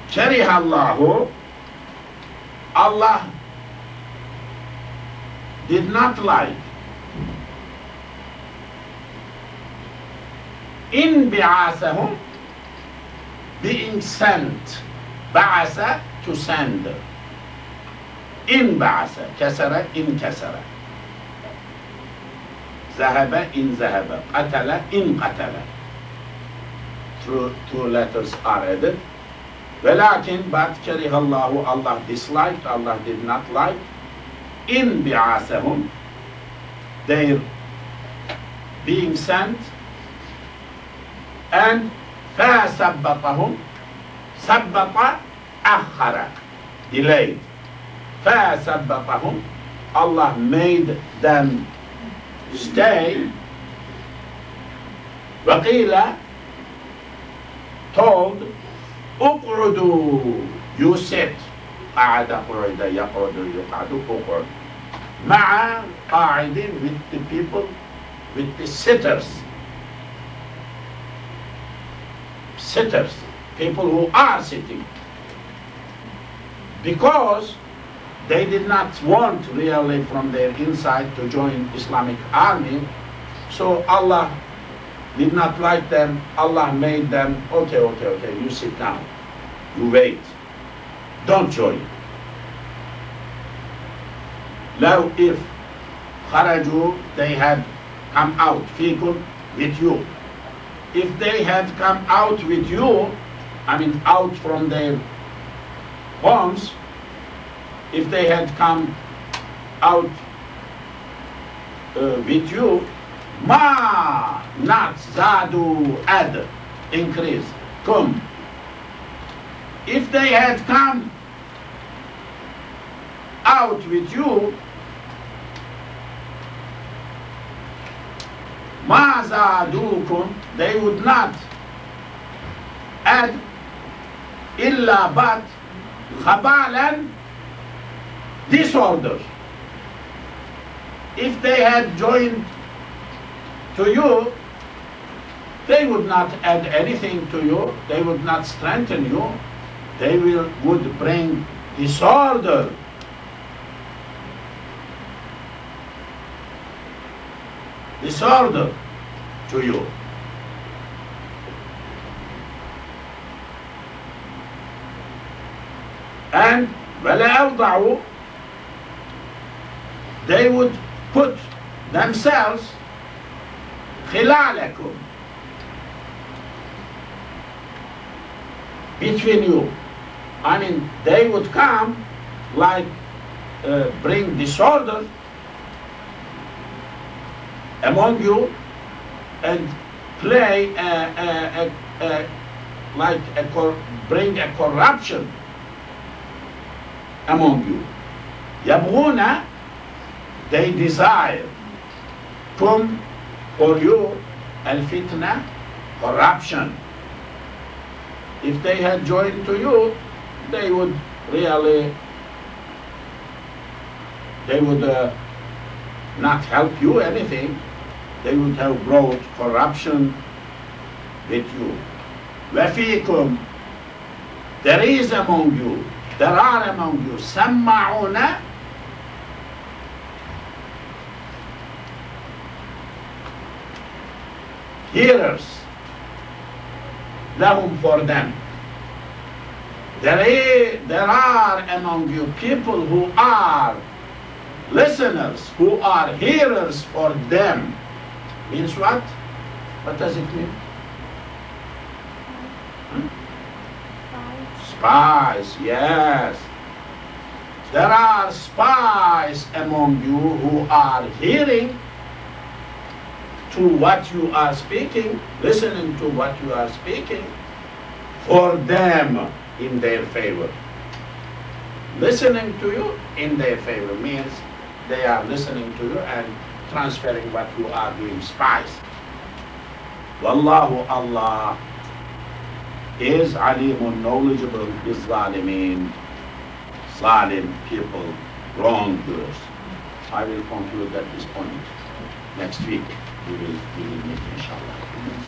كره الله, Allah did not like in بعثهم, being sent, بعث, to send, in بعث, كسر, in كسر, ذهب, in ذهب, قتل, in قتل. Two letters are added. ولكن, but كره الله, Allah disliked, Allah did not like, in بعثهم, their being sent, and فثبطهم, ثبط, أخر, delayed. فثبطهم, Allah made them stay. وقيل, told, اقعدوا, you sit, قعد, قعد, يقعد, يقعد, اقعد, مع قاعدين, with the people, with the sitters, people who are sitting, because they did not want really from their inside to join Islamic army, so Allah did not like them. Allah made them, okay, you sit down, you wait, don't join. لو if خرجوا, they had come out, فيكم, with you. If they had come out with you, I mean out from their homes, if they had come out with you, ma, not, zadu, add, increase, come. If they had come out with you, ma zadukum, they would not add, illa but, khabalan, disorder. If they had joined to you, they would not add anything to you, they would not strengthen you, they would bring disorder. Disorder to you. And وَلَأَوْضَعُوا, they would put themselves خِلَالَكُمْ, between you. I mean, they would come like bring disorder among you and play bring a corruption among you. يبغون, they desire, kum, for you, al-fitna, corruption. If they had joined to you, they would really, not help you anything. They would have brought corruption with you. وَفِيكُمْ, there is among you, there are among you, سَمَّعُونَ, hearers, lahum, for them. There are among you people who are listeners, who are hearers for them. Means what? What does it mean? Spies, yes. There are spies among you who are hearing to what you are speaking, listening to what you are speaking, for them, in their favor. Listening to you in their favor means they are listening to you and transferring what you are doing, spies. Wallahu, Allah is alimun, knowledgeable, is zalimin, zalim people, wrongdoers. I will conclude at this point. Next week we will meet, inshallah.